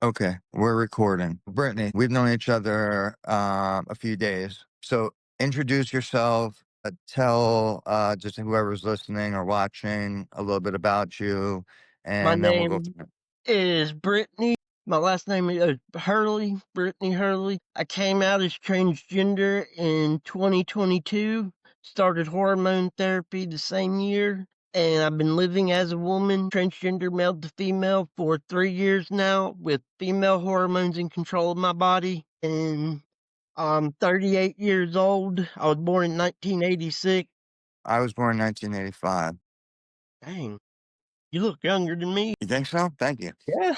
Okay, we're recording. Brittany, we've known each other a few days. So introduce yourself, tell just whoever's listening or watching a little bit about you, My and then we'll go name from there. is Brittany. My last name is Hurley, Brittany Hurley. I came out as transgender in 2022, started hormone therapy the same year, and I've been living as a woman, transgender male to female, for 3 years now with female hormones in control of my body. And I'm 38 years old. I was born in 1986. I was born in 1985. Dang, you look younger than me. You think so? Thank you. Yeah.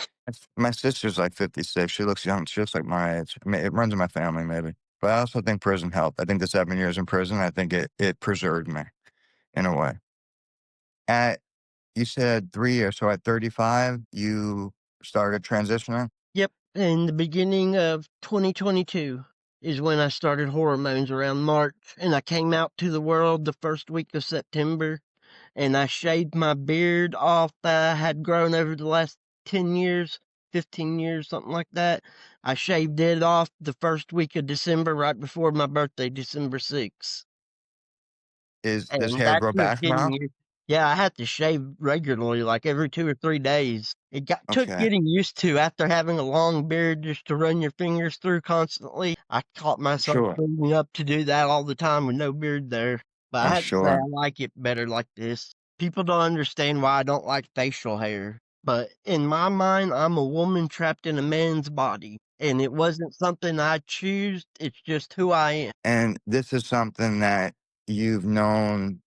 My sister's like 56. She looks young. She looks like my age. I mean, it runs in my family, maybe. But I also think prison helped. I think the 7 years in prison, I think it preserved me in a way. At You said 3 years, so at 35, you started transitioning? Yep, in the beginning of 2022 is when I started hormones around March, and I came out to the world the first week of September, and I shaved my beard off that I had grown over the last 10 years, 15 years, something like that. I shaved it off the first week of December, right before my birthday, December 6th. Does And hair that grow took back getting now? used. Yeah, I had to shave regularly, like every 2 or 3 days. It took Okay, getting used to after having a long beard just to run your fingers through constantly. I caught myself sure. bringing up to do that all the time with no beard there. But I I'm have to say sure. I like it better like this. People don't understand why I don't like facial hair. But in my mind, I'm a woman trapped in a man's body. And it wasn't something I choose, it's just who I am. And this is something that you've known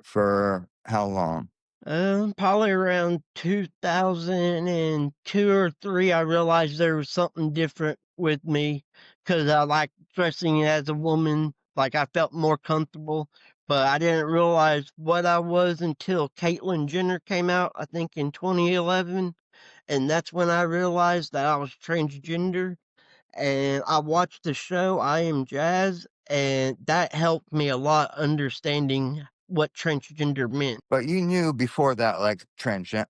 for how long? Probably around 2002 or 3, I realized there was something different with me because I like dressing as a woman, like I felt more comfortable, but I didn't realize what I was until Caitlyn Jenner came out, I think in 2011, and that's when I realized that I was transgender. And I watched the show I Am Jazz, and that helped me a lot understanding what transgender meant. But you knew before that, like transgender,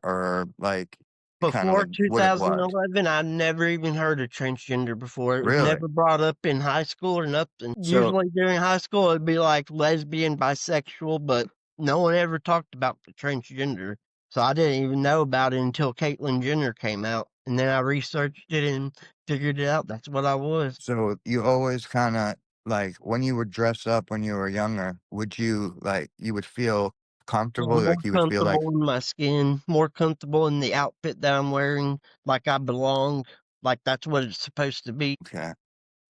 or like kind of Before like what it was. 2011, I never even heard of transgender before. It was Really? never brought up in high school or nothing. So Usually during high school, it'd be like lesbian, bisexual, but no one ever talked about the transgender. So I didn't even know about it until Caitlyn Jenner came out. And then I researched it and figured it out. That's what I was. so you always kind of like when you would dress up when you were younger, would you like you would feel Yeah, comfortable? more Like you would feel like comfortable in my skin, more comfortable in the outfit that I'm wearing, like I belong, like that's what it's supposed to be. okay.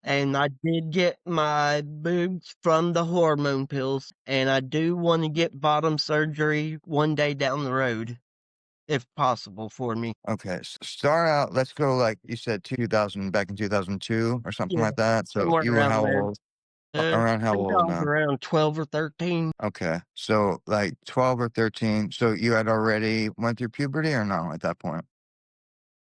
And I did get my boobs from the hormone pills, and I do wanna get bottom surgery one day down the road, if possible for me. Okay, start out. Let's go like you said, 2000, back in 2002 or something Yeah, like that. So somewhere you were around how there. old? I Around how think I old was now? around 12 or 13. Okay, so like 12 or 13. So you had already went through puberty or no at that point?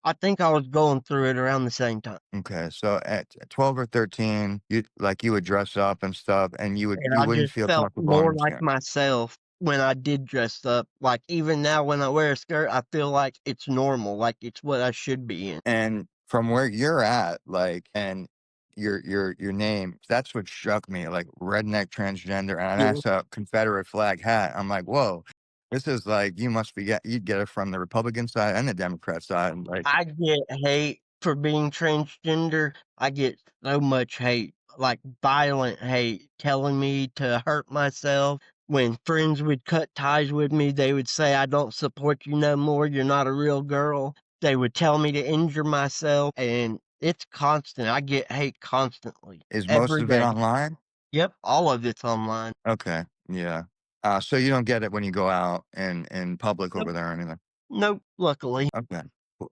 I think I was going through it around the same time, Okay, so at 12 or 13, you would dress up and stuff, and and you I wouldn't just feel felt comfortable in more your like skin. myself when I did dress up. Like, even now when I wear a skirt, I feel like it's normal, like it's what I should be in. And from where you're at, like, and your name, that's what struck me, like redneck transgender, and Yeah. I saw Confederate flag hat. I'm like, whoa, this is like you must be you'd get it from the Republican side and the Democrat side, and like, I get hate for being transgender. I get so much hate, like violent hate, telling me to hurt myself. When friends would cut ties with me, they would say, I don't support you no more. You're not a real girl. They would tell me to injure myself, and it's constant. I get hate constantly, is most every of it day. online? Yep, all of it's online. Okay, yeah. So you don't get it when you go out in public Nope, over there or anything. nope, luckily. Okay.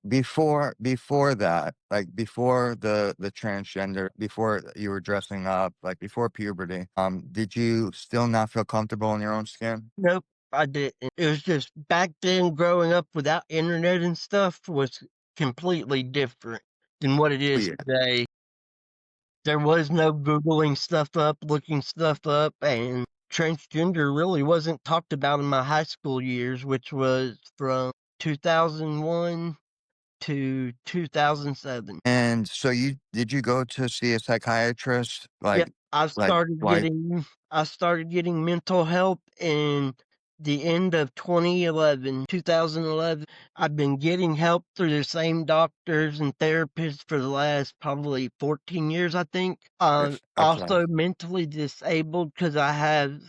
Before that, like before the transgender, before you were dressing up, like before puberty, did you still not feel comfortable in your own skin? Nope, I didn't. It was just back then growing up without internet and stuff was completely different than what it Oh, is yeah. today. There was no Googling stuff up, looking stuff up, and transgender really wasn't talked about in my high school years, which was from 2001. to 2007. And so did you go to see a psychiatrist? Yep, Like I started getting mental help in the end of 2011. I've been getting help through the same doctors and therapists for the last probably 14 years, I think. okay. Also mentally disabled because I have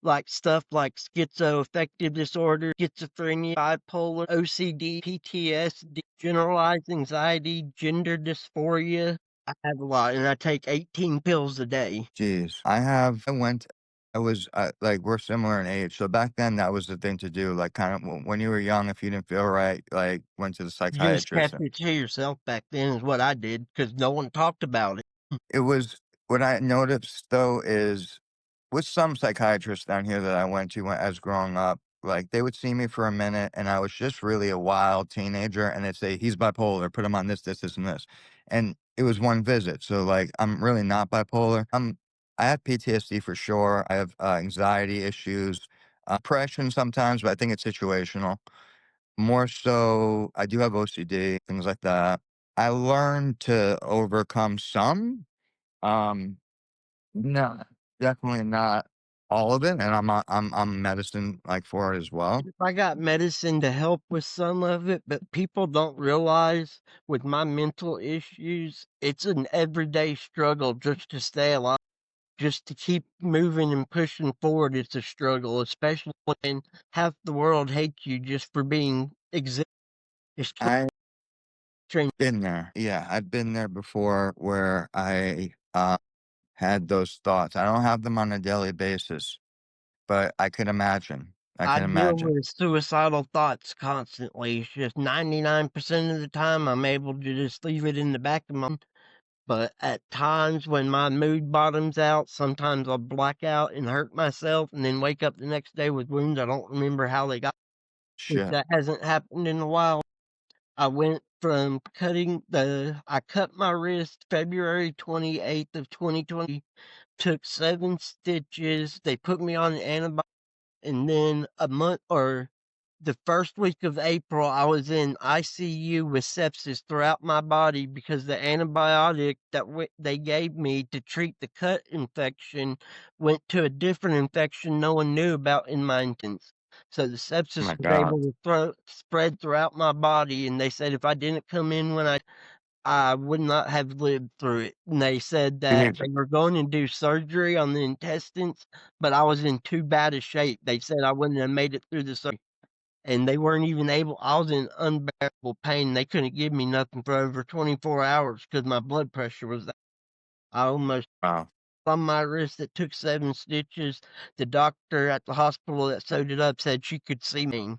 like stuff like schizoaffective disorder, schizophrenia, bipolar, OCD, PTSD, generalized anxiety, gender dysphoria. I have a lot, and I take 18 pills a day. Jeez. I was, like, we're similar in age, so back then, that was the thing to do, like, kinda when you were young, if you didn't feel right, like, went to the You just psychiatrist. kept it to yourself back then is what I did, because no one talked about it. It was what I noticed, though, is with some psychiatrists down here that I went to as growing up, like, they would see me for a minute, and I was just really a wild teenager, and they'd say, "He's bipolar, put him on this, and this." And it was one visit, so, like, I'm really not bipolar. I have PTSD for sure. I have, anxiety issues, depression sometimes, but I think it's situational. More so, I do have OCD, things like that. I learned to overcome some, um, no, definitely not all of it, and I'm medicine, like, for it as well. I got medicine to help with some of it, but people don't realize with my mental issues, it's an everyday struggle just to stay alive, just to keep moving and pushing forward. It's a struggle, especially when half the world hates you just for being exist. It's I've strange. been there. Yeah, I've been there before where had those thoughts. I don't have them on a daily basis, but I can imagine. I I can deal imagine. with suicidal thoughts constantly. It's just 99% of the time I'm able to just leave it in the back of my mind. But at times when my mood bottoms out, sometimes I'll black out and hurt myself and then wake up the next day with wounds I don't remember how they got, which Shit. that hasn't happened in a while. I went from I cut my wrist February 28th of 2020, took 7 stitches. They put me on antibiotics, and then a month or the first week of April, I was in ICU with sepsis throughout my body because the antibiotic that they gave me to treat the cut infection went to a different infection no one knew about in my intestines. So the Oh sepsis my was god. able to spread throughout my body, and they said if I didn't come in when I would not have lived through it. And they said that Jeez. they were going to do surgery on the intestines, but I was in too bad a shape. They said I wouldn't have made it through the surgery. And they weren't even able, I was in unbearable pain. They couldn't give me nothing for over 24 hours because my blood pressure was that. I almost Wow. on my wrist that took 7 stitches. The doctor at the hospital that sewed it up said she could see me.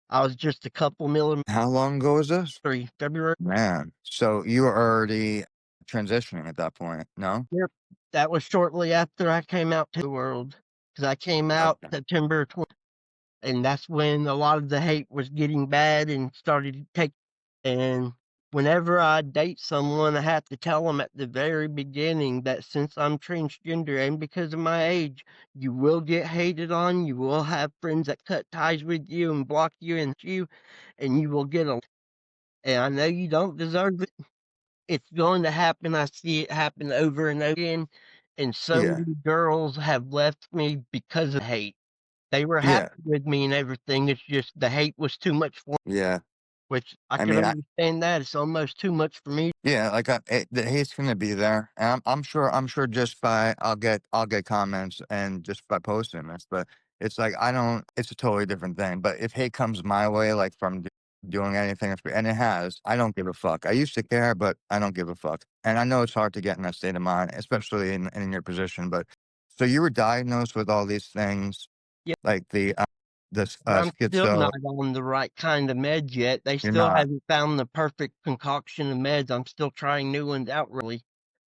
I was just a couple millimeters. How long ago was this? February. Man, so you were already transitioning at that point, no? Yep. That was shortly after I came out to the world, because I came out Okay. September 20th, and that's when a lot of the hate was getting bad and started to take. And whenever I date someone, I have to tell them at the very beginning that since I'm transgender and because of my age, you will get hated on, you will have friends that cut ties with you and block you, and you will get a and I know you don't deserve it. It's going to happen. I see it happen over and over again, and so Yeah. many girls have left me because of hate. They were happy Yeah. with me and everything, it's just the hate was too much for Yeah. which I I can mean, understand that, it's almost too much for me. yeah, like, the hate's gonna be there, and I'm sure just by I'll get comments and just by posting this, but it's like, I don't it's a totally different thing, but if hate comes my way, like, from doing anything, and it has, I don't give a fuck. I used to care, but I don't give a fuck, and I know it's hard to get in that state of mind, especially in your position, but so you were diagnosed with all these things, Yeah, like but I'm still schizo not on the right kind of meds yet. They you're still not. haven't found the perfect concoction of meds. I'm still trying new ones out really.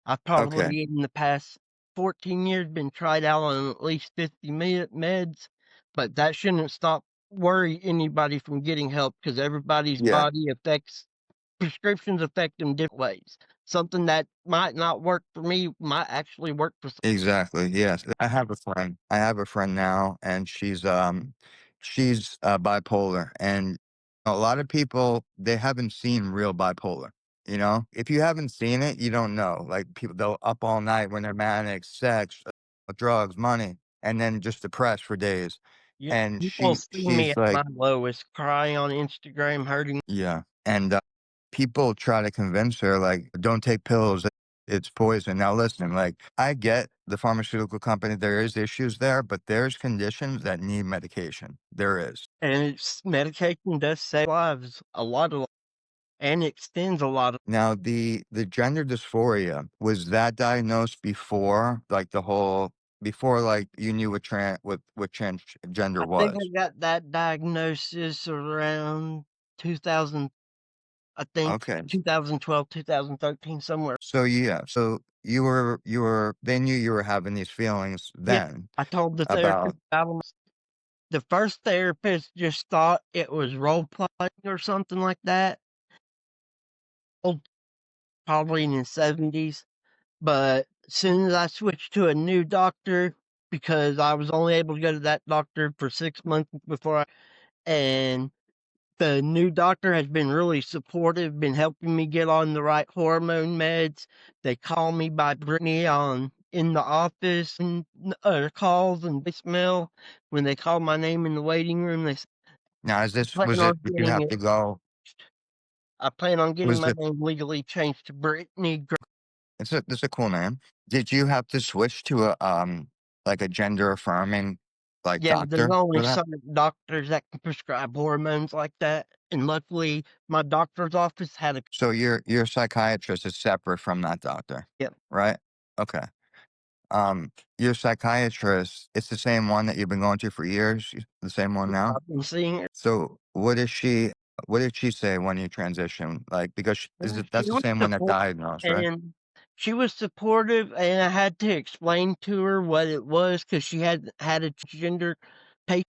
I've Okay. probably in the past 14 years been tried out on at least 50 meds, but that shouldn't stop worry anybody from getting help because everybody's Yeah. body affects prescriptions affect them different ways. Something that might not work for me might actually work for Exactly, yes. I have a friend now, and she's bipolar, and A lot of people, they haven't seen real bipolar, you know? If you haven't seen it, you don't know. Like, people, they'll up all night when they're manic, sex, drugs, money, and then just depressed for days. Yeah, And people see me she's at like, my lowest, crying on Instagram, hurting. yeah. And, people try to convince her, like, "Don't take pills, it's poison." Now listen, like, I get the pharmaceutical company, there is issues there, but there's conditions that need medication. There is. And it's medication does save lives, a lot of, and extends a lot of. Now the gender dysphoria, was that diagnosed before, like, the whole before, like, you knew what transgender I think I was? got that diagnosis around 2000, I think Okay. 2012, 2013, somewhere. So, yeah, so you were they knew you were having these feelings Yeah, then I told the therapist about about 'em. The first therapist just thought it was role playing or something like that, old, probably in his 70s, but soon as I switched to a new doctor, because I was only able to go to that doctor for 6 months before I, and the new doctor has been really supportive, been helping me get on the right hormone meds. They call me by Brittany on in the office and calls and voicemail. When they call my name in the waiting room, they now is this plan was on it did you getting have it. to go I plan on getting was my it name legally changed to Brittany. it's a cool name. Did you have to switch to like a gender affirming, like, Yeah, there's doctor only for that? some doctors that can prescribe hormones like that, and luckily, my doctor's office had a. So your psychiatrist is separate from that doctor, Yep, right? Okay. Your psychiatrist, it's the same one that you've been going to for years? The same one now? I've been seeing it. So what did she say when you transitioned? Like, because sh is And it she that's the was same one that supportive, diagnosed, right? and she was supportive, and I had to explain to her what it was because she had a transgender patient,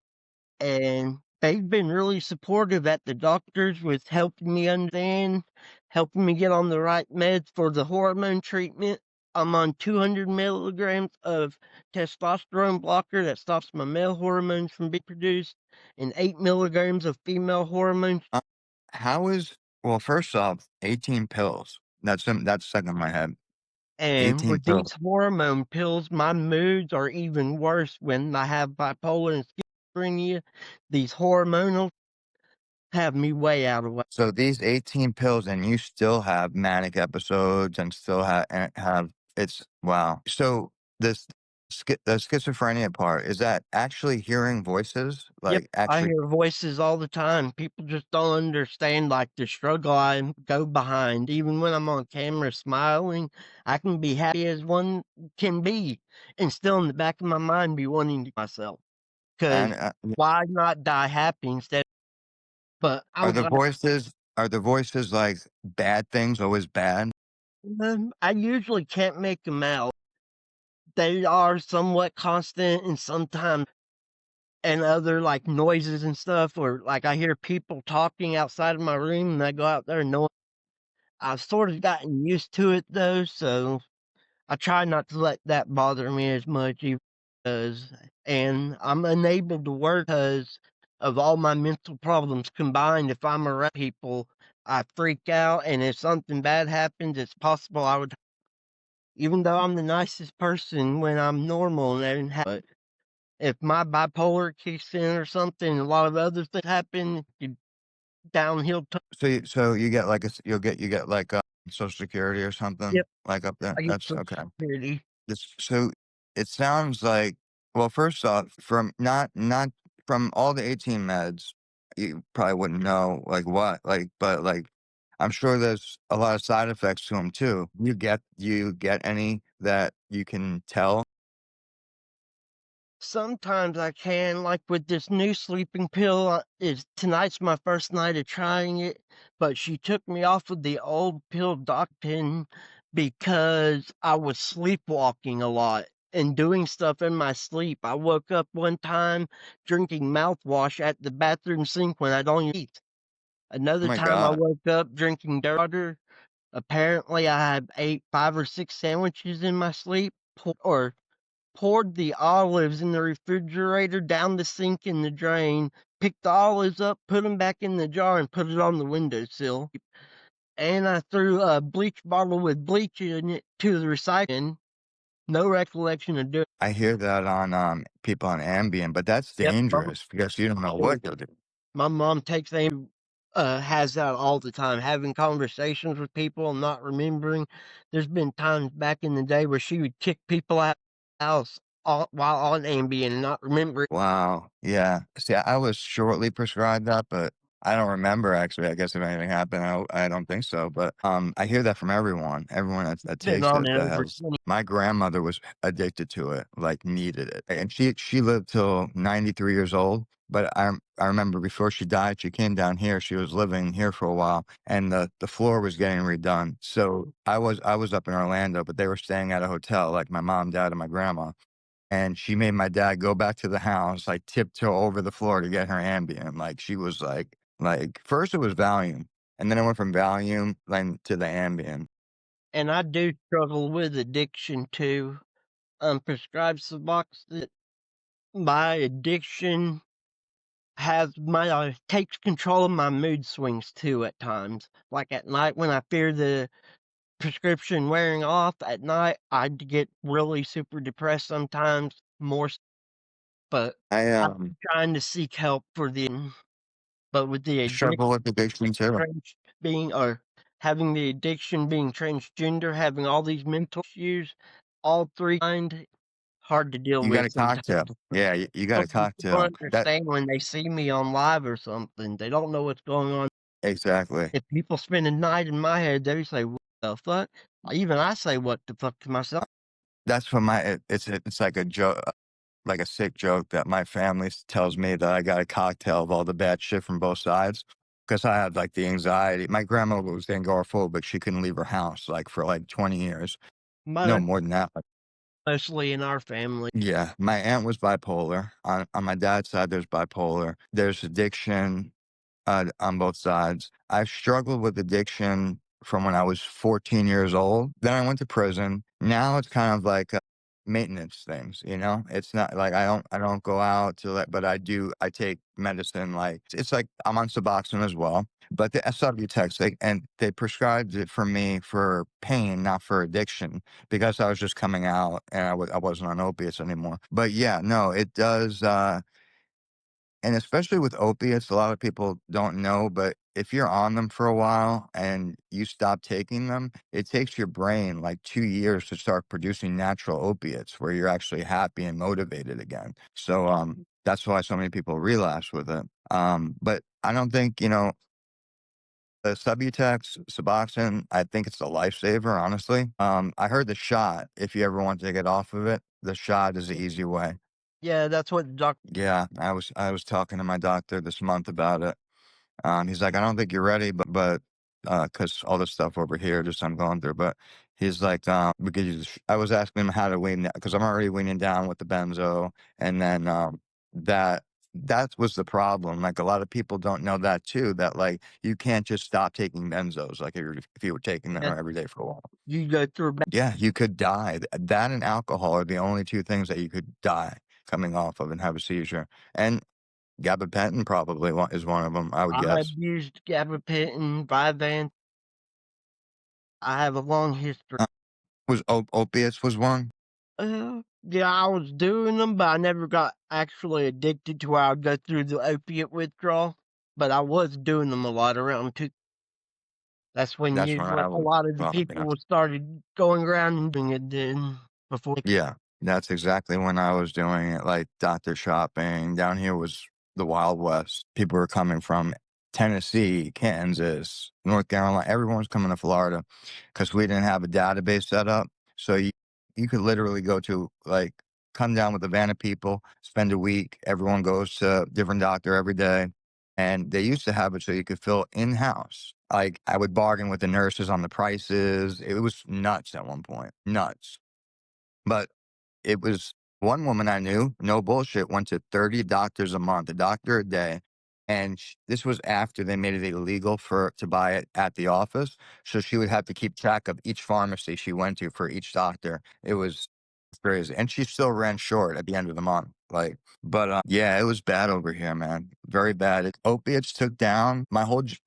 and they've been really supportive at the doctors with helping me understand, helping me get on the right meds for the hormone treatment. I'm on 200 milligrams of testosterone blocker that stops my male hormones from being produced, and 8 milligrams of female hormones. Uh, how is well, first off, 18 pills. That's stuck in my head. And 18 with pills. these hormone pills, my moods are even worse when I have bipolar and schizophrenia. These hormonal have me way out of whack. So these 18 pills and you still have manic episodes and still have it's wow. So this the schizophrenia part, is that actually hearing voices? Yep, Like, I actually hear voices all the time. People just don't understand, like, the struggle I go behind. Even when I'm on camera smiling, I can be happy as one can be, and still in the back of my mind be wanting to myself. and, Because why not die happy instead? But I'm glad. are the voices, like, bad things, always bad? I usually can't make them out. They are somewhat constant and sometimes, and other, like, noises and stuff, or, like, I hear people talking outside of my room, and I go out there and know. I've sort of gotten used to it, though, so I try not to let that bother me as much even does, and I'm unable to work because of all my mental problems combined. If I'm around people, I freak out, and if something bad happens, it's possible I would, even though I'm the nicest person when I'm normal and everything, but if my bipolar kicks in or something, a lot of other things happen, you downhill. So you get, like, you get, like, Social Security or something, Yep, like, up there? I get That's Social okay. Security. This so it sounds like well, first off, from not from all the 18 meds, you probably wouldn't know, like, what, like, but, like, I'm sure there's a lot of side effects to them too. You get any that you can tell? Sometimes I can, like with this new sleeping pill, is tonight's my first night of trying it, but she took me off of the old pill doctor because I was sleepwalking a lot and doing stuff in my sleep. I woke up one time drinking mouthwash at the bathroom sink when I don't eat. Oh Another my time I god. woke up drinking dirt water. Apparently, I had ate 5 or 6 sandwiches in my sleep, or poured the olives in the refrigerator down the sink in the drain, picked the olives up, put them back in the jar, and put it on the windowsill. And I threw a bleach bottle with bleach in it to the recycling. No recollection of doing. I hear that on, people on Ambien, but that's Yep, dangerous because you don't know what you'll do. my mom takes aim has that all the time, having conversations with people and not remembering. There's been times back in the day where she would kick people out of the house while on Ambien and not remember it. Wow. Yeah. See, I was shortly prescribed that, but I don't remember actually. I guess if anything happened, I don't think so. But I hear that from everyone. Everyone that Been takes on it it that over has. 20. My grandmother was addicted to it, like needed it, and she lived till 93 years old. But I remember before she died, she came down here. She was living here for a while, and the floor was getting redone. So I was up in Orlando, but they were staying at a hotel, like my mom, dad, and my grandma. And she made my dad go back to the house, like, tiptoe over the floor to get her Ambien, like, she was first it was Valium, and then it went from Valium, then to the Ambien. And I do struggle with addiction too. Prescribed Suboxone. My addiction has my takes control of my mood swings too at times. Like at night when I fear the prescription wearing off at night, I get really super depressed sometimes, but I, I'm trying to seek help for but with the addiction struggle with addiction too. being or having the addiction being transgender, having all these mental issues, all three kind hard to deal You got with a sometimes. cocktail. Yeah, you got a Most people cocktail. don't That understand when they see me on live or something. They don't know what's going on. exactly. If people spend a night in my head, they say, "What the fuck?" Even I say, "What the fuck?" to myself. That's what it's like a joke, like a sick joke that my family tells me that I got a cocktail of all the bad shit from both sides, because I had, like, the anxiety. My grandma was agoraphobic, she couldn't leave her house, like, for, like, 20 years. No, Mine more than that. mostly in our family. Yeah, my aunt was bipolar. On my dad's side, there's bipolar. There's addiction, on both sides. I've struggled with addiction from when I was 14 years old. Then I went to prison. Now it's kind of like, maintenance things, you know? It's not like I don't go out to let, but I take medicine, like it's like I'm on Suboxone as well. But the SWTX, they prescribed it for me for pain, not for addiction, because I was just coming out and I wasn't on opiates anymore. But yeah, no, it does, and especially with opiates, a lot of people don't know, but if you're on them for a while and you stop taking them, it takes your brain like 2 years to start producing natural opiates where you're actually happy and motivated again. So, that's why so many people relapse with it. But I don't think, the Subutex, Suboxone, I think it's a lifesaver, honestly. I heard the shot, if you ever want to get off of it, the shot is the easy way. Yeah, that's what doc. Yeah, I was talking to my doctor this month about it. He's like, "I don't think you're ready, but, cause all this stuff over here just I'm going through," but he's like, because I was asking him how to wean because 'cause I'm already weaning down with the benzo, and then, that that was the problem, like, a lot of people don't know that too, that, like, you can't just stop taking benzos, like, if you were taking them Yeah, every day for a while. you go through. Yeah, you could die. That and alcohol are the only 2 things that you could die coming off of and have a seizure, and gabapentin probably is one of them, I would I've guess. used gabapentin, Vyvanse. I have a long history. Was opiates was one? Yeah, I was doing them, but I never got actually addicted to where I would go through the opiate withdrawal. But I was doing them a lot around two. That's when That's when I a was lot of the well, yeah. people was started going around and doing it then before. Yeah, that's exactly when I was doing it, like, doctor shopping. Down here was the Wild West. People were coming from Tennessee, Kansas, North Carolina. Everyone was coming to Florida because we didn't have a database set up. So you could literally go to, like, come down with a van of people, spend a week. Everyone goes to a different doctor every day. And they used to have it so you could fill in-house. Like, I would bargain with the nurses on the prices. It was nuts at one point, nuts. But it was one woman I knew, no bullshit, went to 30 doctors a month, a doctor a day, and this was after they made it illegal to buy it at the office, so she would have to keep track of each pharmacy she went to for each doctor. It was crazy, and she still ran short at the end of the month. Yeah, it was bad over here, man. Very bad. Opiates took down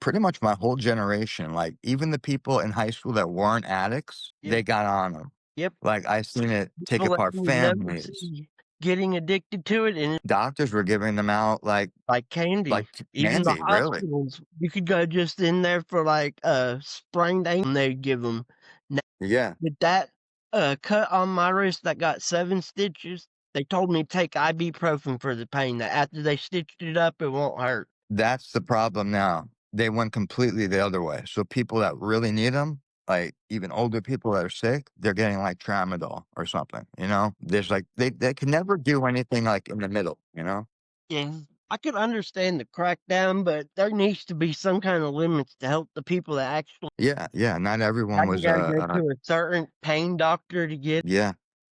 pretty much my whole generation. Like, even the people in high school that weren't addicts, Yeah. they got on them. Yep. Like, I seen it take People that apart you would never families. see getting addicted to it, and it's Doctors were giving them out like candy. like Even the candy, really. hospitals, you could go just in there for, like, a sprained ankle, and they'd give 'em. Now, Yeah. with that, cut on my wrist that got 7 stitches, they told me to take ibuprofen for the pain, that after they stitched it up, it won't hurt. That's the problem now. They went completely the other way. So people that really need them, like even older people that are sick, they're getting like tramadol or something, you know? There's like they can never do anything like in the middle, you know? Yeah. I could understand the crackdown, but there needs to be some kind of limits to help the people that actually Yeah, yeah, not I everyone can was gotta go to a certain pain doctor to get. yeah.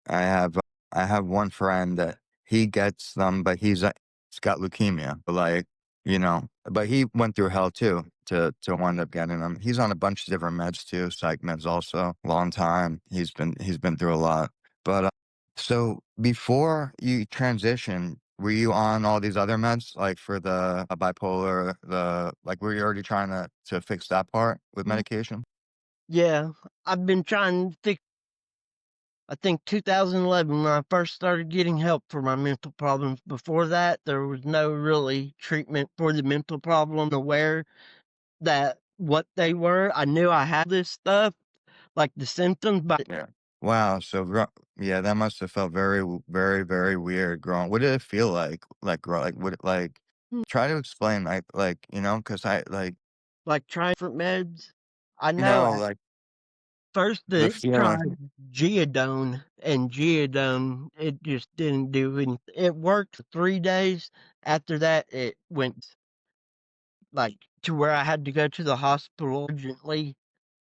I have I have one friend that he gets them, but he's got leukemia. But like, but he went through hell too to wind up getting them. He's on a bunch of different meds too, psych meds also. Long time. He's been through a lot. But so before you transition, were you on all these other meds like for the bipolar, the like were you already trying to fix that part with Mm, medication? yeah, I've been trying to fix. I think 2011 when I first started getting help for my mental problems. Before that, there was no really treatment for the mental problem. Aware that what they were, I knew I had this stuff, like the symptoms, but Yeah. Wow. Yeah, that must have felt very, very weird growing. What did it feel like? Try to explain, because like trying different meds. I know at like first the they tried feeling. geodone, and geodone, it just didn't do anything. It worked for 3 days. After that, it went, like, to where I had to go to the hospital urgently,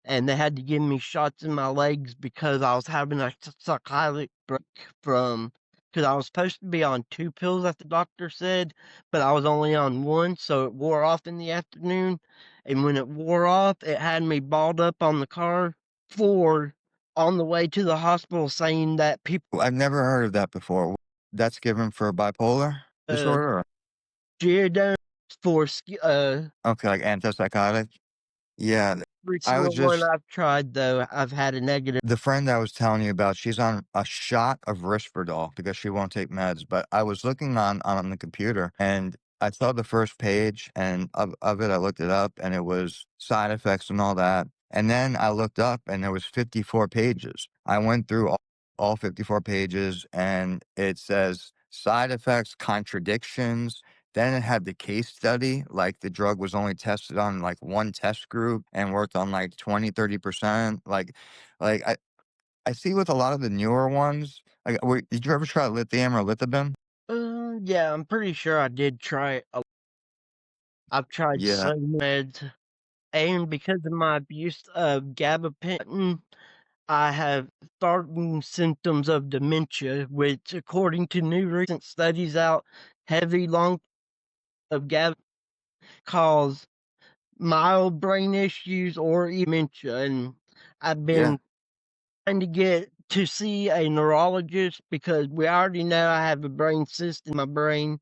and they had to give me shots in my legs because I was having a psychotic break from, because I was supposed to be on 2 pills that the doctor said, but I was only on 1, so it wore off in the afternoon, and when it wore off, it had me balled up on the car floor on the way to the hospital saying that people, I've never heard of that before. That's given for bipolar uh, disorder? Geodone for Okay, like antipsychotic? Yeah. every I was single one just I've tried, though, I've had a negative. The friend I was telling you about, she's on a shot of Risperdal because she won't take meds. But I was looking on the computer and I saw the first page and of it, I looked it up and it was side effects and all that. And then I looked up and there was 54 pages. I went through all 54 pages and it says side effects, contradictions. Then it had the case study, like the drug was only tested on like one test group and worked on like 20-30%. I see with a lot of the newer ones, did you ever try lithium or Lithabin? Yeah, I'm pretty sure I did try it. I've tried Yeah, some meds, and because of my abuse of gabapentin, I have starting symptoms of dementia, which, according to new recent studies out, heavy long of GABA cause mild brain issues or even dementia. And I've yeah. been trying to get to see a neurologist because we already know I have a brain cyst in my brain,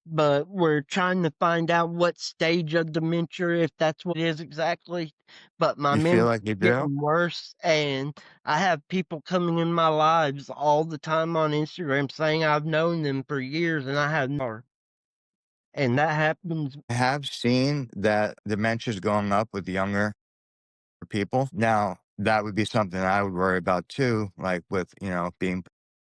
but we're trying to find out what stage of dementia, if that's what it is exactly. But my You feel memory's like you do? getting worse, and I have people coming in my lives all the time on Instagram saying I've known them for years and I have not. And that happens. I have seen that dementia's going up with younger people. Now, that would be something I would worry about too, like with, being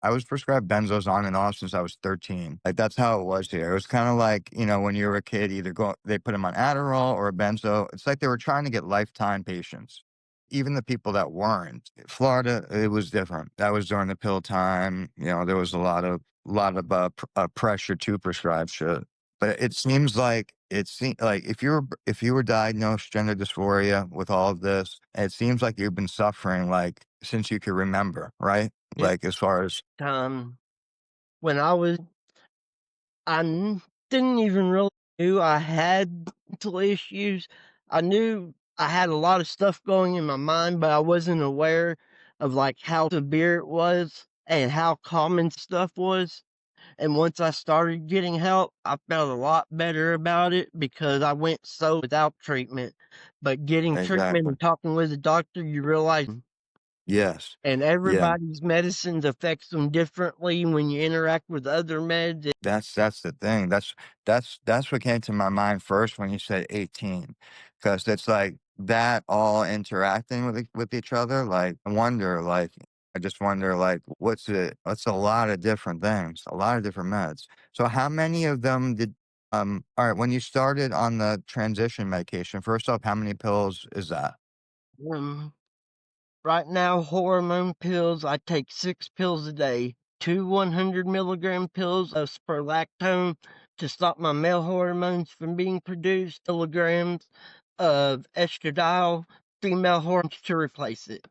I was prescribed benzos on and off since I was 13. Like that's how it was here. It was kind of like, when you were a kid, they put them on Adderall or a benzo. It's like they were trying to get lifetime patients. Even the people that weren't. Florida, it was different. That was during the pill time. There was a lot of pressure to prescribe shit. But it seems like if you were diagnosed gender dysphoria with all of this, it seems like you've been suffering like since you can remember, right? Yep. Like as far as When I didn't even really knew I had mental issues. I knew I had a lot of stuff going in my mind, but I wasn't aware of, like, how severe it was and how common stuff was. And once I started getting help, I felt a lot better about it because I went so without treatment. But getting treatment Exactly. and talking with a doctor, you realize Yes. and Yeah. everybody's medicines affects them differently when you interact with other meds. That's the thing. That's what came to my mind first when you said 18, because it's like that all interacting with each other. Like I just wonder, like, what's it? It's a lot of different things, a lot of different meds. So how many of them did? All right, when you started on the transition medication, first off, how many pills is that? Um, right now, hormone pills, I take 6 pills a day, 2 100 milligram pills of spirlactone to stop my male hormones from being produced, milligrams of estradiol, female hormones to replace it.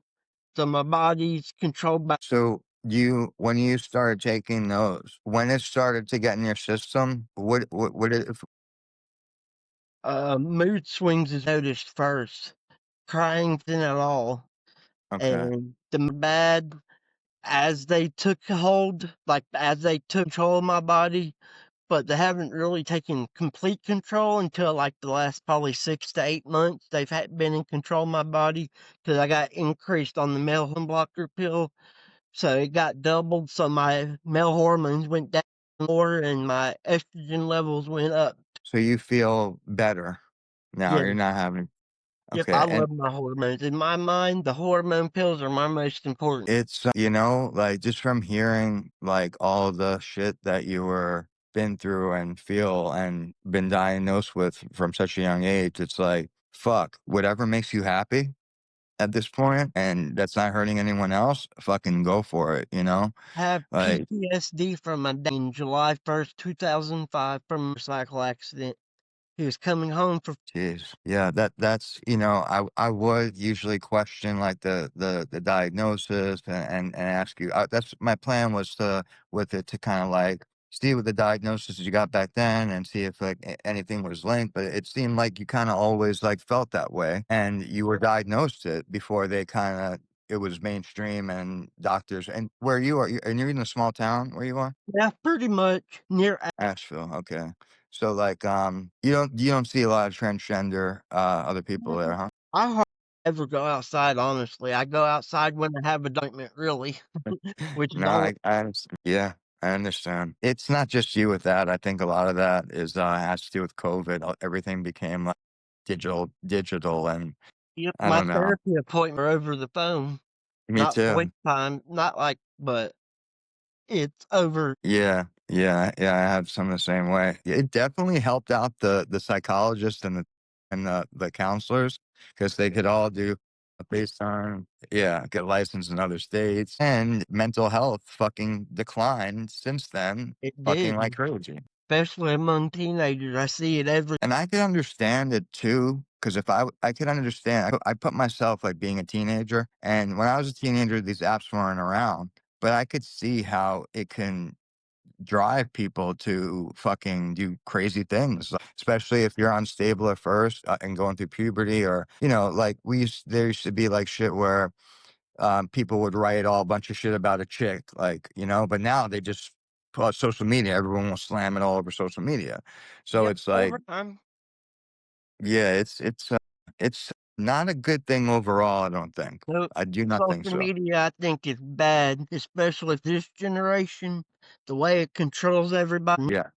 So my body's controlled by So when you started taking those, when it started to get in your system, what did it? mood swings is noticed first, crying thin at all, Okay. and the bad as they took hold, like as they took control of my body, but they haven't really taken complete control until like the last probably 6 to 8 months. They've been in control of my body because I got increased on the male hormone blocker pill. So it got doubled. So my male hormones went down more and my estrogen levels went up. So you feel better now, Yeah. you're not having Yep. I okay, and love my hormones. In my mind, the hormone pills are my most important. it's, like, just from hearing, like, all the shit that you were been through and feel and been diagnosed with from such a young age, it's like, fuck, whatever makes you happy at this point, and that's not hurting anyone else, fucking go for it, you know? I have Like, PTSD from my dad in July 1st, 2005 from a motorcycle accident. He was coming home for jeez. Yeah, that's I would usually question like the diagnosis and ask you. That's my plan was to with it to kind of like see what the diagnosis you got back then and see if like anything was linked. But it seemed like you kind of always like felt that way, and you were diagnosed it before they kind of it was mainstream and doctors. And where you are, and you're in a small town where you are. yeah, pretty much near Asheville, okay. So, like, you don't see a lot of transgender, other people there, huh? I hardly ever go outside, honestly. I go outside when I have a appointment, really, which is No, only I understand. Yeah, I understand. It's not just you with that. I think a lot of that is, has to do with COVID. Everything became, like, digital, and yep, I my don't know. therapy appointment are over the phone, Me not too. FaceTime, not like but it's over. Yeah, yeah, I have some the same way. It definitely helped out the psychologists and the counselors because they could all do a FaceTime, yeah, get licensed in other states, and mental health fucking declined since then, It fucking did, like crazy. especially among teenagers. I see it every And I could understand it too, because if I could understand, I put myself like being a teenager, and when I was a teenager, these apps weren't around, but I could see how it can drive people to fucking do crazy things, especially if you're unstable at first and going through puberty, or like there used to be like shit where people would write all a bunch of shit about a chick, like but now they just put social media. Everyone will slam it all over social media, so yep, it's like over time. yeah, it's not a good thing overall. I don't think. So I do not think social so. media I think is bad, especially with this generation, the way it controls everybody. Yeah,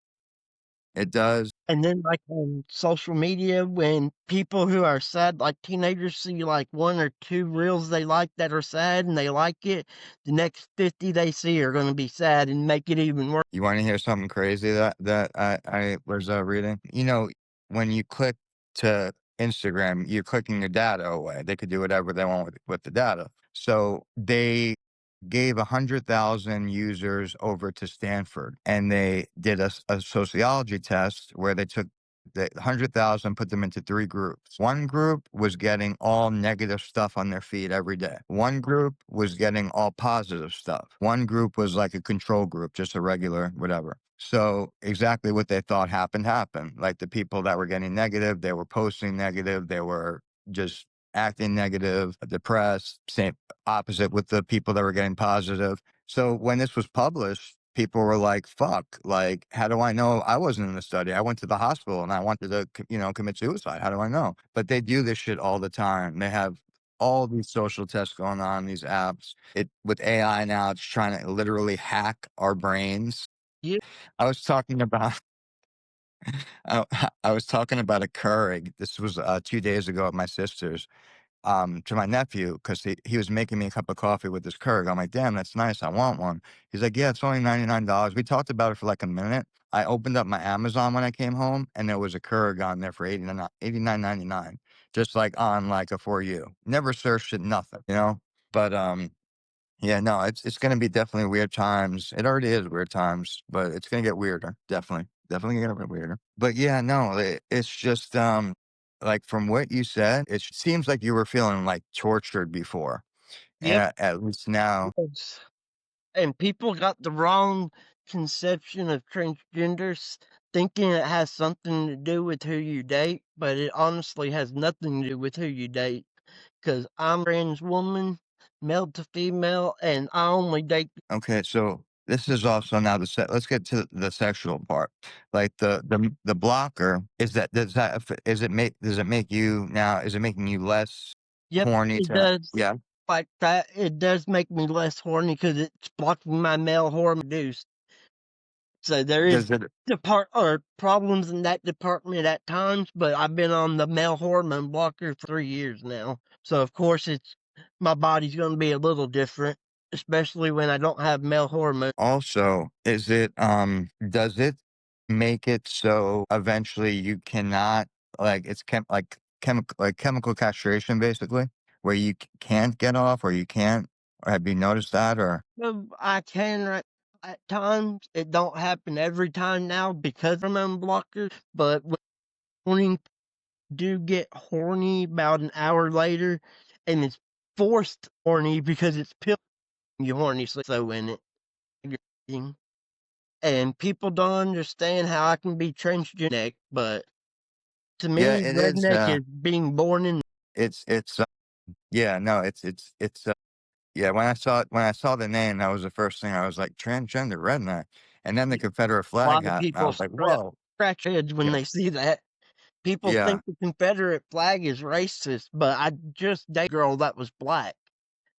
it does. And then, like, on social media, when people who are sad, like teenagers, see like 1 or 2 reels they like that are sad and they like it, the next 50 they see are gonna be sad and make it even worse. You wanna hear something crazy that I was, reading? When you click to Instagram, you're clicking your data away. They could do whatever they want with the data. So, they gave 100,000 users over to Stanford, and they did a sociology test where they took the 100,000, put them into 3 groups. One group was getting all negative stuff on their feed every day. One group was getting all positive stuff. One group was like a control group, just a regular whatever. So exactly what they thought happened. Like the people that were getting negative, they were posting negative, they were just acting negative, depressed, same opposite with the people that were getting positive. So when this was published, people were like, "Fuck, like, how do I know I wasn't in the study? I went to the hospital and I wanted to, commit suicide. How do I know?" But they do this shit all the time. They have all these social tests going on, these apps. It with AI now, it's trying to literally hack our brains. Yeah, I was talking about I I was talking about a Keurig. This was, 2 days ago at my sister's, to my nephew because he was making me a cup of coffee with this Keurig. I'm like, "Damn, that's nice. I want one." He's like, "Yeah, it's only $99." We talked about it for like a minute. I opened up my Amazon when I came home, and there was a Keurig on there for 89.99, just like on like a For You. Never searched it, nothing, you know? But, yeah, no, it's gonna be definitely weird times. It already is weird times, but it's gonna get weirder. Definitely. Definitely gonna get weirder. But yeah, no, it's just like from what you said, it seems like you were feeling like tortured before. yep, And at least now, yes. And people got the wrong conception of transgenders, thinking it has something to do with who you date, but it honestly has nothing to do with who you date. Because I'm a trans woman, male to female, and I only date. okay, so this is also now let's get to the sexual part. Like the blocker, does it make you now, is it making you less Yep, horny it to does. yeah? Like that, it does make me less horny because it's blocking my male hormone produce. So there is Does it depart or problems in that department at times, but I've been on the male hormone blocker for 3 years now. So of course it's my body's gonna be a little different, especially when I don't have male hormone. Also, does it make it so eventually you cannot like it's chemical castration basically, where you can't get off or you can't or have you noticed that or I can right at times. It don't happen every time now because of hormone blockers, but when do get horny about an hour later, and it's forced horny because it's pill you horny so in it. And people don't understand how I can be transgenic, but to yeah, me, it is redneck is being born in. it's yeah, no, it's yeah, when I saw the name, that was the first thing I was like, "Transgender redneck." And then the Confederate A flag lot of happened. I people was like, "Whoa." scratch heads when Yeah. they see that. People Yeah. think the Confederate flag is racist, but I just dated a girl that was black,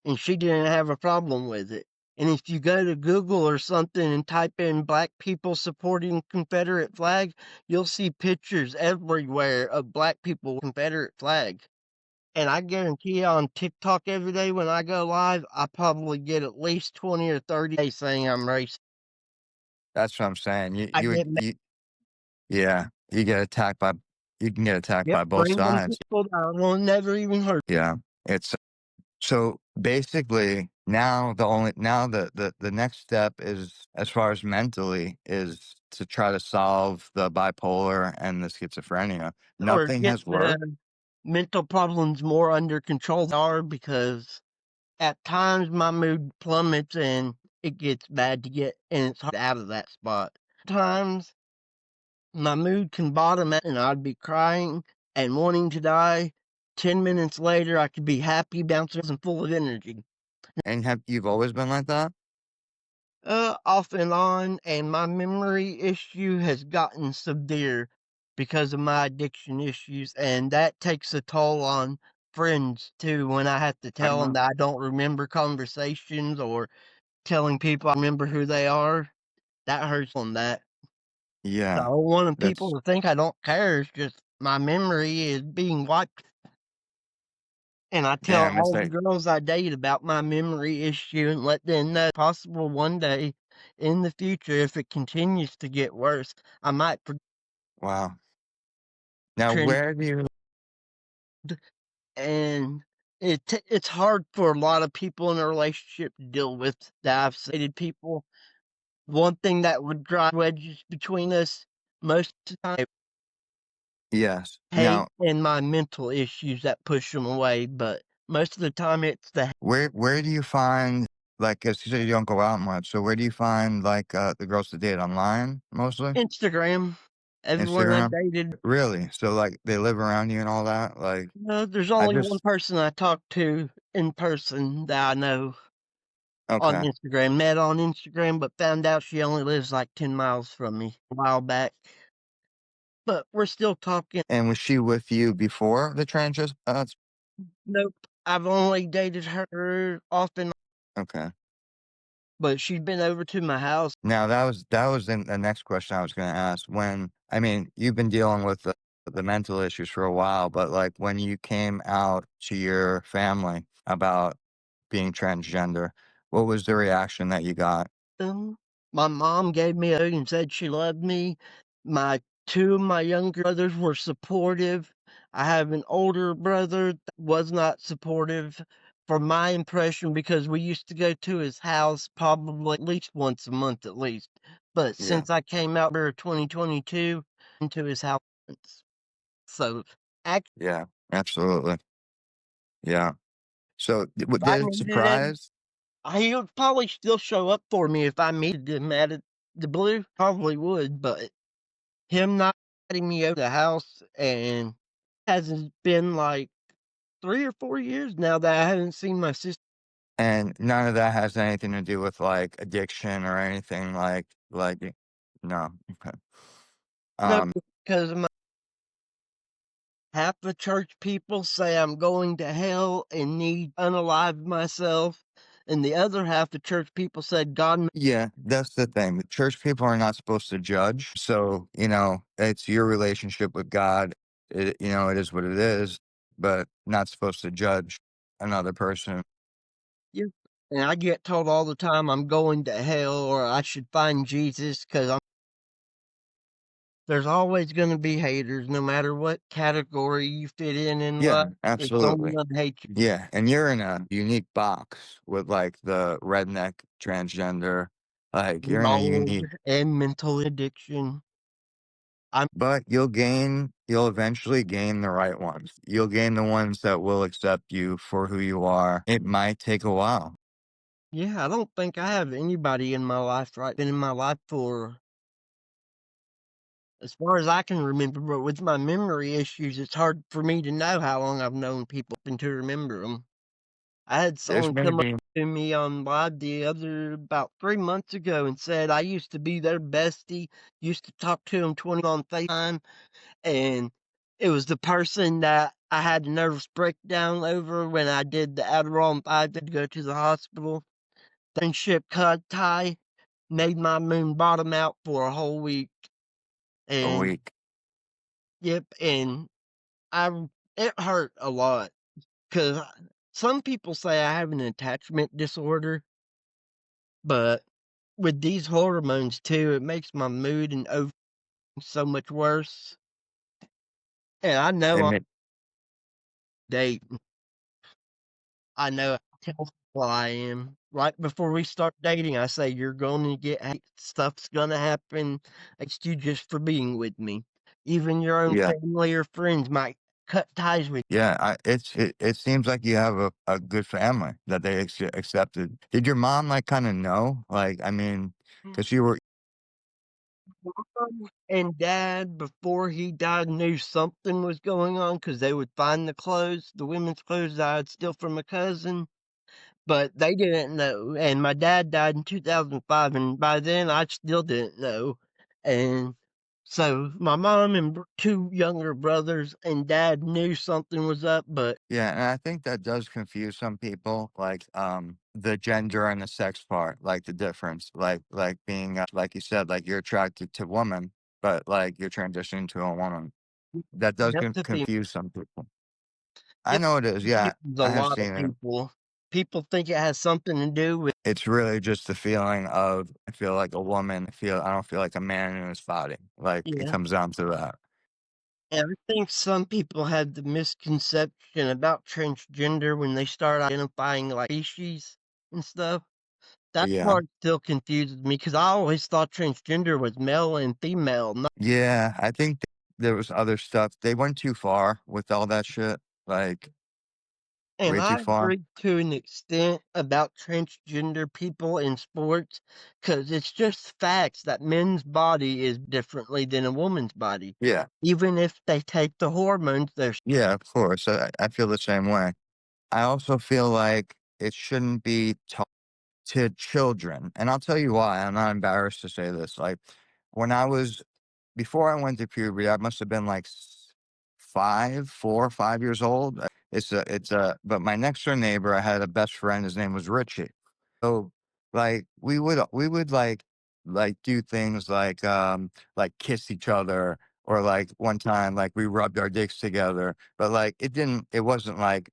and she didn't have a problem with it. And if you go to Google or something and type in black people supporting Confederate flag, you'll see pictures everywhere of black people with Confederate flag. And I guarantee you on TikTok every day when I go live, I probably get at least 20 or 30 days saying I'm racist. That's what I'm saying. I get mad. Yeah, you can get attacked Yep, by both random sides. people that I will never even heard. Yeah, it's so basically now the next step is as far as mentally is to try to solve the bipolar and the schizophrenia. Or Nothing get has worked. the mental problems more under control than they are because at times my mood plummets and it gets bad to get and it's hard out of that spot. Times my mood can bottom out and I'd be crying and wanting to die. 10 minutes later, I could be happy, bouncing and full of energy. And have you've always been like that? Off and on, and my memory issue has gotten severe because of my addiction issues, and that takes a toll on friends too when I have to I tell them know. that I don't remember conversations or telling people I remember who they are. That hurts on that. So I Yeah, don't want people that's to think I don't care. It's just my memory is being wiped. And I tell damn. It's all the like girls I date about my memory issue and let them know possible one day in the future, if it continues to get worse, I might wow. Now trend. where do you And it's hard for a lot of people in a relationship to deal with that. I've dated people. One thing that would drive wedges between us most of the time, yes. hate Now and my mental issues that push them away. But most of the time, it's the where do you find like, as you said, you don't go out much, so where do you find, like, the girls to date? Online, mostly? Instagram. Everyone I've Instagram? dated. Really? So, like, they live around you and all that? Like, No, there's I only one just person I talk to in person that I know. on Okay. Instagram. Met on Instagram, but found out she only lives like 10 miles from me a while back. But we're still talking. And was she with you before the Nope. I've only dated her off and on, okay. but she's been over to my house. Now that was the next question I was gonna ask. When I mean, you've been dealing with the mental issues for a while, but, like, when you came out to your family about being transgender, what was the reaction that you got? Them. My mom gave me a hug and said she loved me. My 2 of my younger brothers were supportive. I have an older brother that was not supportive from my impression because we used to go to his house probably at least once a month at least. But Yeah. since I came out here 2022 into his house once. So actually Yeah, absolutely. Yeah. So, if I did it needed him, surprise? he would probably still show up for me if I needed him at the blue. Probably would, but him not letting me out the house and hasn't been like 3 or 4 years now that I haven't seen my sister. And none of that has anything to do with, like, addiction or anything like no, okay. No, Um, because my half the church people say I'm going to hell and need to unalive myself, and the other half the church people said God yeah, that's the thing. The church people are not supposed to judge, so, it's your relationship with God. It is what it is, but not supposed to judge another person. you, and I get told all the time I'm going to hell or I should find Jesus because there's always gonna be haters no matter what category you fit in Yeah, life. It's only absolutely. gonna hate you. Yeah, and you're in a unique box with, like, the redneck transgender, like, you're in a Mold unique and mental addiction. I'm but you'll eventually gain the right ones. You'll gain the ones that will accept you for who you are. It might take a while. yeah, I don't think I have anybody in my life been in my life for as far as I can remember, but with my memory issues, it's hard for me to know how long I've known people and to remember them. I had There's someone come up maybe to me on live about 3 months ago and said I used to be their bestie, used to talk to them 20 on FaceTime, and it was the person that I had a nervous breakdown over when I did the Adderall and 5 to go to the hospital. Friendship cut tie made my moon bottom out for a whole week, a and week. yep, and I it hurt a lot because some people say I have an attachment disorder, but with these hormones too, it makes my mood and over so much worse. And I know It I'm may date. I know I tell people I am. Right before we start dating, I say you're going to get hate. Stuff's gonna happen. It's you just for being with me. Even your own yeah. family or friends might cut ties with Yeah, it seems like you have a good famame that they accepted. Did your mom, like, kinda know? Like, I mean, you. because you were Mom and dad, before he died, knew something was going on because they would find the women's clothes that I'd steal from a cousin, but they didn't know. And my dad died in 2005, and by then I still didn't know. And so my mom and 2 younger brothers and dad knew something was up, but yeah, and I think that does confuse some people, like, the gender and the sex part, like, the difference, like being, like you said, like, you're attracted to women, but, like, you're transitioning to a woman. That does that's the thing. confuse some people. I It know it is, yeah, confuses a I have lot of seen it. people. People think it has something to do with It's really just the feeling of, I feel like a woman, I don't feel like a man in his body, like, it yeah. comes down to that. And I think some people have the misconception about transgender when they start identifying like species and stuff. That Yeah. part still confuses me because I always thought transgender was male and female. Yeah, I think there was other stuff. They went too far with all that shit, like, And way too I far. agree to an extent about transgender people in sports because it's just facts that men's body is differently than a woman's body. Yeah. Even if they take the hormones, they're Yeah, of course, I feel the same way. I also feel like it shouldn't be taught. to children, and I'll tell you why. I'm not embarrassed to say this. Like, when I was before I went to puberty, I must have been like 4 or 5 years old. But my next door neighbor, I had a best friend. His name was Richie. So, like, we would like do things like kiss each other, or like one time, like we rubbed our dicks together. But like, it wasn't like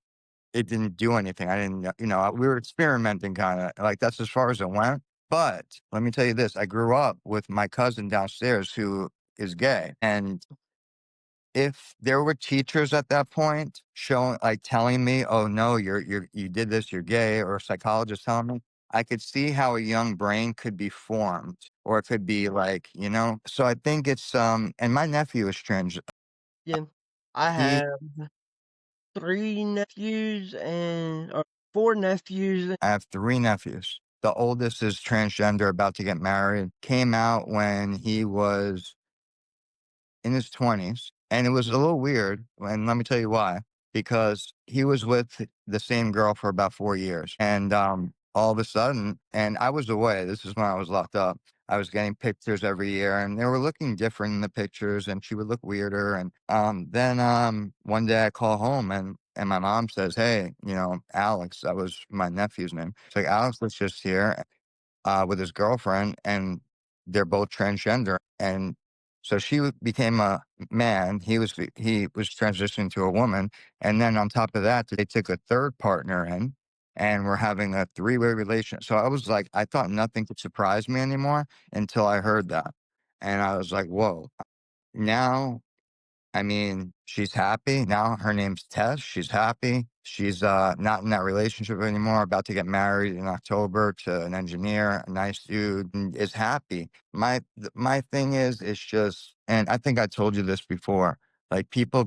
it didn't do anything. I didn't, we were experimenting kind of like that's as far as it went. But let me tell you this: I grew up with my cousin downstairs who is gay, and if there were teachers at that point showing, like, telling me, "Oh no, you did this, you're gay," or a psychologist telling me, I could see how a young brain could be formed, or it could be like, So I think and my nephew is trans. Yeah. I He have 3 nephews and or 4 nephews. I have 3 nephews. The oldest is transgender, about to get married. Came out when he was in his 20s, and it was a little weird, and let me tell you why. Because he was with the same girl for about 4 years, and, all of a sudden, and I was away, this is when I was locked up. I was getting pictures every year, and they were looking different in the pictures, and she would look weirder, and, then, one day I call home, and my mom says, "Hey, Alex," that was my nephew's name. She's like, "Alex was just here, with his girlfriend, and they're both transgender." And so became a man. He was transitioning to a woman, and then on top of that, they took a third partner in, and we're having a three-way relation. So I was like, I thought nothing could surprise me anymore until I heard that, and I was like, whoa. Now I mean, she's happy. Now her name's Tess. She's happy. She's not in that relationship anymore, about to get married in October to an engineer, a nice dude, and is happy. My thing is, it's just, and I think I told you this before, like, people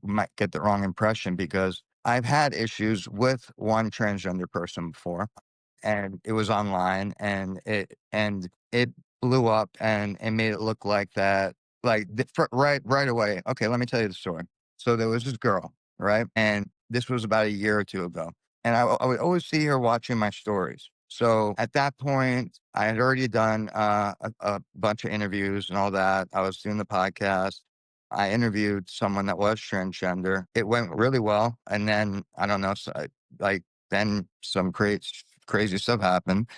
might get the wrong impression, because I've had issues with one transgender person before, and it was online, and it blew up, and it made it look like that, like, right away. Okay, let me tell you the story. So there was this girl, right? And this was about a year or two ago, and I would always see her watching my stories. So at that point, I had already done a bunch of interviews and all that. I was doing the podcast. I interviewed someone that was transgender. It went really well, and then I don't know, so like, then some crazy stuff happened.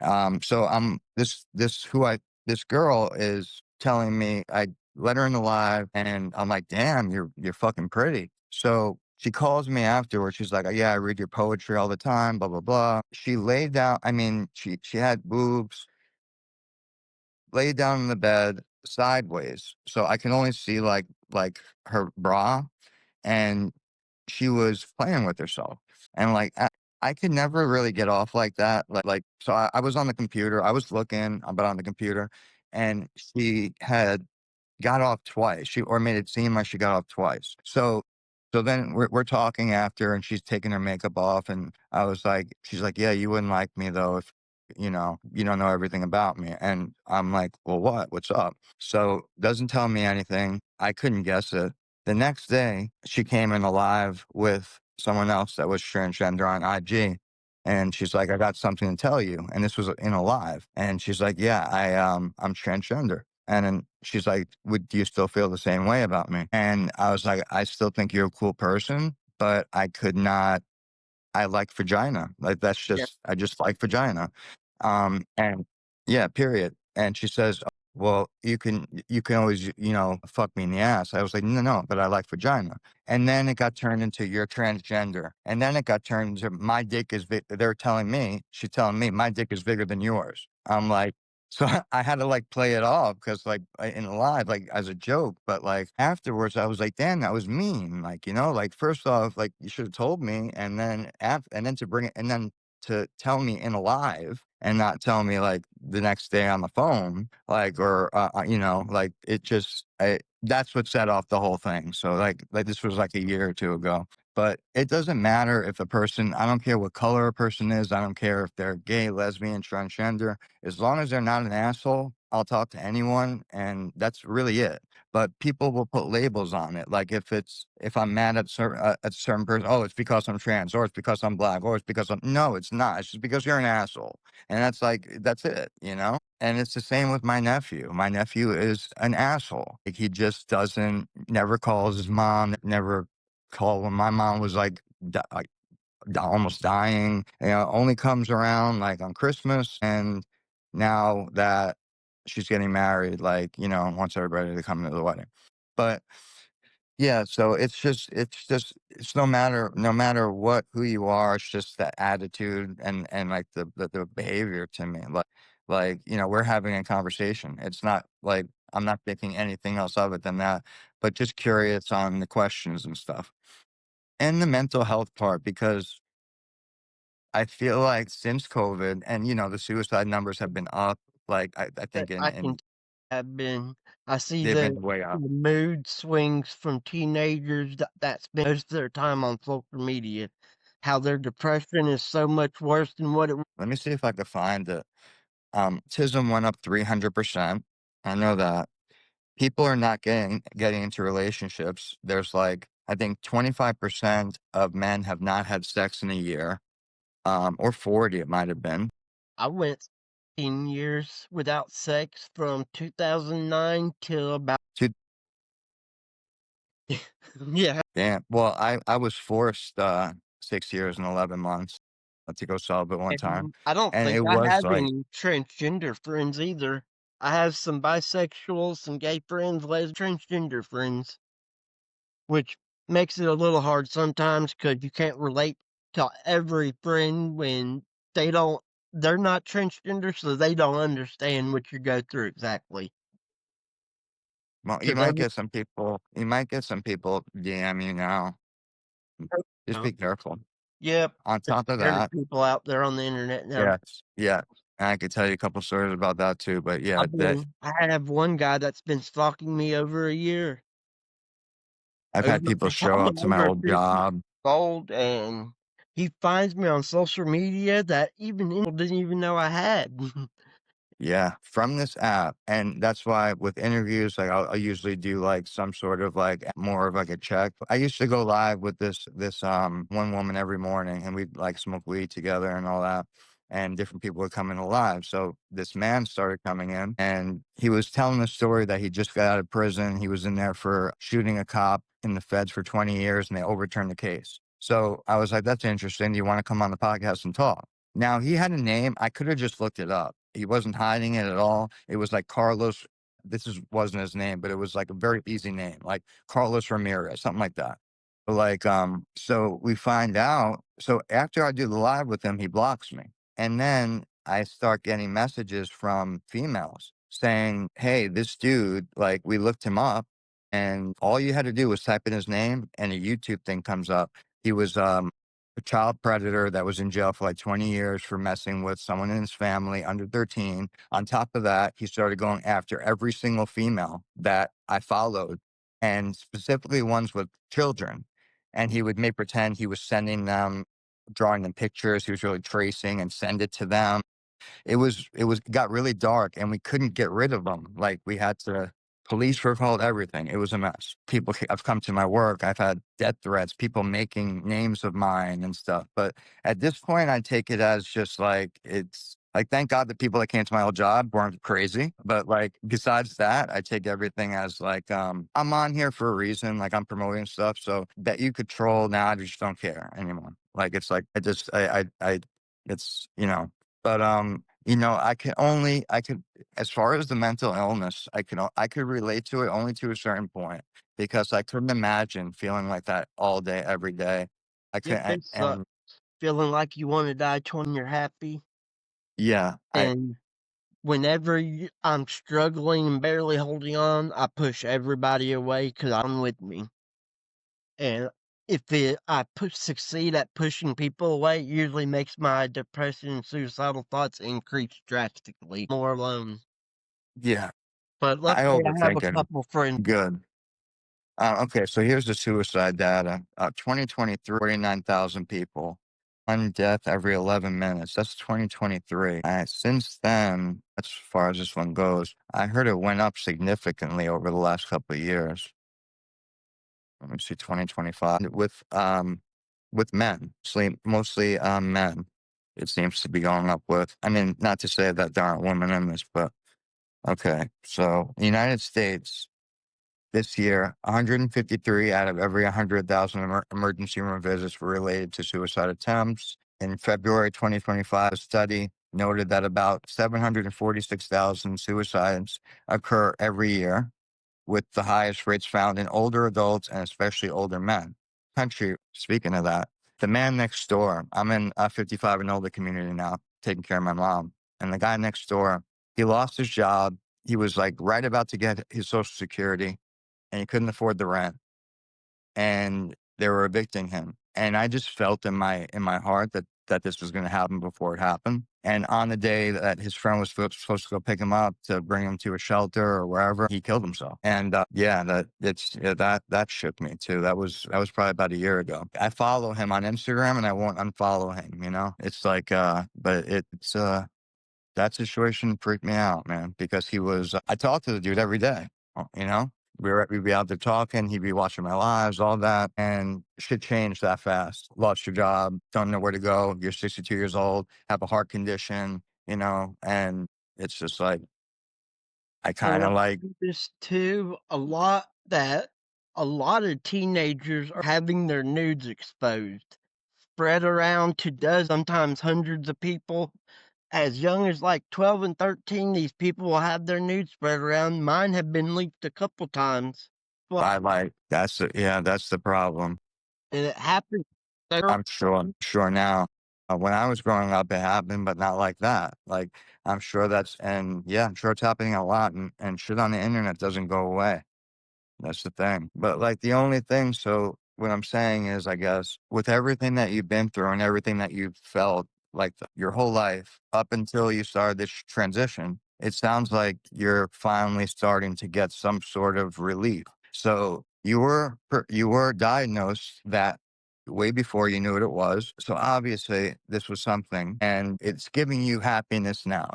So I'm this girl is telling me, I let her in the live, and I'm like, damn, you're fucking pretty. So she calls me afterwards. She's like, yeah, I read your poetry all the time, blah blah blah. She laid down. I mean, she had boobs, laid down in the bed sideways, so I can only see like her bra, and she was playing with herself. And like, I could never really get off like that. So I was on the computer. I was looking, but on the computer, and she had got off twice. Or made it seem like she got off twice. So then we're talking after, and she's taking her makeup off, and she's like, yeah, you wouldn't like me though if you don't know everything about me. And I'm like, well, what's up? So doesn't tell me anything. I couldn't guess it. The next day, she came in alive with someone else that was transgender on IG. And she's like, I got something to tell you. And this was in a live. And she's like, yeah, I'm transgender. And then she's like, do you still feel the same way about me? And I was like, I still think you're a cool person, but I could not I like vagina. Like, Yeah. I just like vagina. And yeah, period. And she says, well, you can always, fuck me in the ass. I was like, no, no, but I like vagina. And then it got turned into, you're transgender. And then it got turned into, my dick is big. She's telling me my dick is bigger than yours. I'm like, so I had to like play it off, because like, in live, like, as a joke. But like afterwards, I was like, damn, that was mean. Like, like, first off, like, you should have told me, and then to bring it, and then to tell me in a live, and not tell me like the next day on the phone, like, or like, that's what set off the whole thing. So like this was like a year or two ago. But it doesn't matter if a person I don't care what color a person is, I don't care if they're gay, lesbian, transgender, as long as they're not an asshole, I'll talk to anyone, and that's really it. But people will put labels on it, like if I'm mad at a certain person, "Oh, it's because I'm trans," or "It's because I'm black," or "It's because I'm" No, it's not, it's just because you're an asshole, and that's it, you know? And it's the same with my nephew. My nephew is an asshole. Like, he just doesn't never calls his mom, never called when my mom was, like, almost dying, only comes around, like, on Christmas, and now that she's getting married, like, wants everybody to come to the wedding. But, yeah, so it's no matter who you are, it's just the attitude and, like, the behavior to me, we're having a conversation. It's not like I'm not thinking anything else of it than that, but just curious on the questions and stuff. And the mental health part, because I feel like since COVID and, the suicide numbers have been up, like, I That think I can have been I see they've been way the up. mood swings from teenagers that spend most of their time on social media, how their depression is so much worse than what it Let me see if I could find it. Autism went up 300%. I know that. People are not getting into relationships. There's, like, I think 25% of men have not had sex in a year, or 40 it might have been. I went 10 years without sex from 2009 till about Two yeah, Yeah, well, I was forced, 6 years and 11 months, to go celibate one time, and I don't and think it I was, have like any transgender friends either. I have some bisexual, some gay friends, transgender friends. Which makes it a little hard sometimes because you can't relate to every friend when they're not transgender, so they don't understand what you go through exactly. well, Because every you might get some people DM you now. Just uh, be careful. yep, On there's top of scary that, people out there on the internet now. yes, yeah, and I could tell you a couple stories about that too, but yeah, I have one guy that's been stalking me over a year, I've had over people he's show probably up to my over old 50 years job. old, and he finds me on social media that even didn't even know I had. Yeah, from this app, and that's why with interviews, like I'll usually do like some sort of like more of like a check. I used to go live with this one woman every morning, and we'd like smoke weed together and all that. And different people would come in alive. So this man started coming in, and he was telling the story that he just got out of prison. He was in there for shooting a cop in the feds for 20 years, and they overturned the case. So I was like, "That's interesting. Do you want to come on the podcast and talk?" Now, he had a name, I coulda just looked it up. He wasn't hiding it at all. It was like Carlos wasn't his name, but it was like a very easy name, like Carlos Ramirez, something like that. So we find out so after I do the live with him, he blocks me, and then I start getting messages from females saying, "Hey, this dude, like, we looked him up, and all you had to do was type in his name, and a YouTube thing comes up." He was, a child predator that was in jail for like 20 years for messing with someone in his family under 13. On top of that, he started going after every single female that I followed, and specifically ones with children. And he would make pretend he was sending them, drawing them pictures. He was really tracing and send it to them. It got really dark and we couldn't get rid of them. Like, we had to police were called, everything. It was a mess. I've come to my work, I've had death threats, people making names of mine and stuff. But at this point, I take it as just like, it's like, thank God the people that came to my old job weren't crazy. But like, besides that, I take everything as like, I'm on here for a reason. Like, I'm promoting stuff. So that you could troll now, I just don't care anymore. Like, it's like, it's, but, I could as far as the mental illness, I could relate to it only to a certain point because I couldn't imagine feeling like that all day, every day. I Yep, couldn't it sucks and feeling like you wanna die when you're happy, yeah, and whenever I'm struggling and barely holding on, I push everybody away because 'cause I'm with me, and I succeed at pushing people away, it usually makes my depression and suicidal thoughts increase drastically, more alone. yeah, But I luckily, I have a overthink it. couple friends Good. Okay, so here's the suicide data. 2023, 49,000 people. One death every 11 minutes. That's 2023. Since then, as far as this one goes, I heard it went up significantly over the last couple of years. Let me see, 2025 with men, mostly men. It seems to be going up with. I mean, not to say that there aren't women in this, but okay. So, the United States this year, 153 out of every 100,000 emergency room visits were related to suicide attempts. In February 2025, a study noted that about 746,000 suicides occur every year, with the highest rates found in older adults and especially older men. Country, speaking of that, the man next door, I'm in a 55 and older community now, taking care of my mom. And the guy next door, he lost his job. He was like right about to get his social security and he couldn't afford the rent and they were evicting him. And I just felt in my heart that this was going to happen before it happened. And on the day that his friend was supposed to go pick him up to bring him to a shelter or wherever, he killed himself. And yeah, that shook me too. That was probably about a year ago. I follow him on Instagram, and I won't unfollow him. You know, it's like, but it's that situation freaked me out, man, because I talked to the dude every day, you know? We'd be out there talking, he'd be watching my lives, all that, and shit changed that fast. Lost your job, don't know where to go, you're 62 years old, have a heart condition, you know, and it's just like, I And kind I of like, noticed too a lot of teenagers are having their nudes exposed, spread around to dozens, sometimes hundreds of people. As young as like 12 and 13, these people will have their nudes spread around. Mine have been leaked a couple times. Well, that's the problem. and it happens there. I'm sure now. When I was growing up, it happened, but not like that. Like, I'm sure yeah, I'm sure it's happening a lot, and shit on the internet doesn't go away. That's the thing. But like the only thing, so what I'm saying is, I guess, with everything that you've been through and everything that you've felt like your whole life up until you started this transition, it sounds like you're finally starting to get some sort of relief. So you were diagnosed that way before you knew what it was. So obviously this was something, and it's giving you happiness now.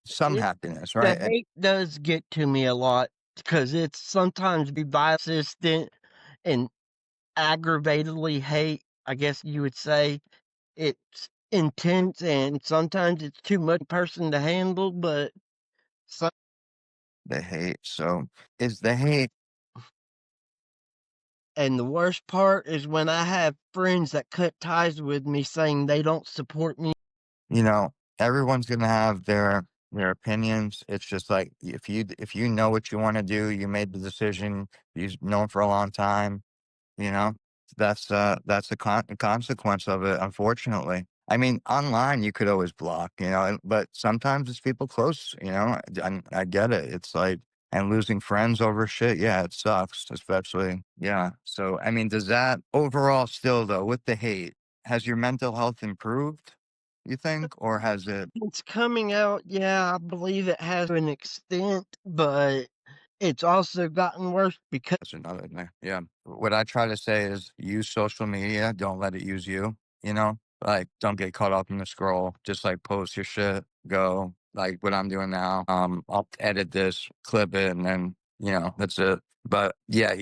Some It happiness, The right? And hate does get to me a lot because it's sometimes be persistent and aggravatedly hate, I guess you would say. It's intense and sometimes it's too much person to handle, but some the hate. So is the hate and the worst part is when I have friends that cut ties with me saying they don't support me. you know, everyone's gonna have their opinions. It's just like if you know what you want to do, you made the decision, you've known for a long time, you know, that's a consequence of it, unfortunately. I mean, online you could always block, you know, but sometimes it's people close, you know. I get it. It's like and losing friends over shit, yeah, it sucks, especially yeah. So I mean, does that overall still though, with the hate, has your mental health improved, you think, or has it It's coming out, yeah, I believe it has to an extent, but it's also gotten worse because that's another thing. Yeah. What I try to say is use social media. Don't let it use you. You know, like don't get caught up in the scroll. Just like post your shit. Go like what I'm doing now. I'll edit this, clip it, and then that's it. But yeah,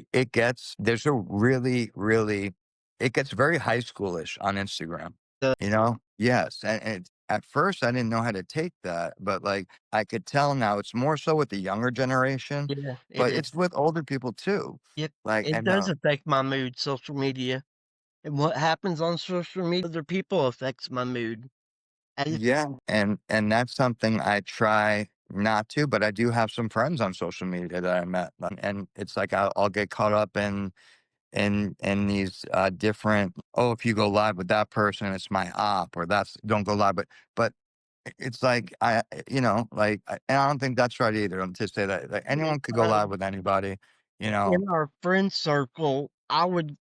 there's a really it gets very high schoolish on Instagram. the You know, yes, and at first I didn't know how to take that, but like I could tell now it's more so with the younger generation, yeah, it but is. it's with older people too. Yep, Like, it and does affect my mood, social media. And what happens on social media, other people affects my mood. And yeah, and that's something I try not to, but I do have some friends on social media that I met, and it's like I'll get caught up in these different. Oh, if you go live with that person, it's my op, or that's don't go live, but it's like and I don't think that's right either. To say that like, anyone could go live with anybody, you know. in our friend circle,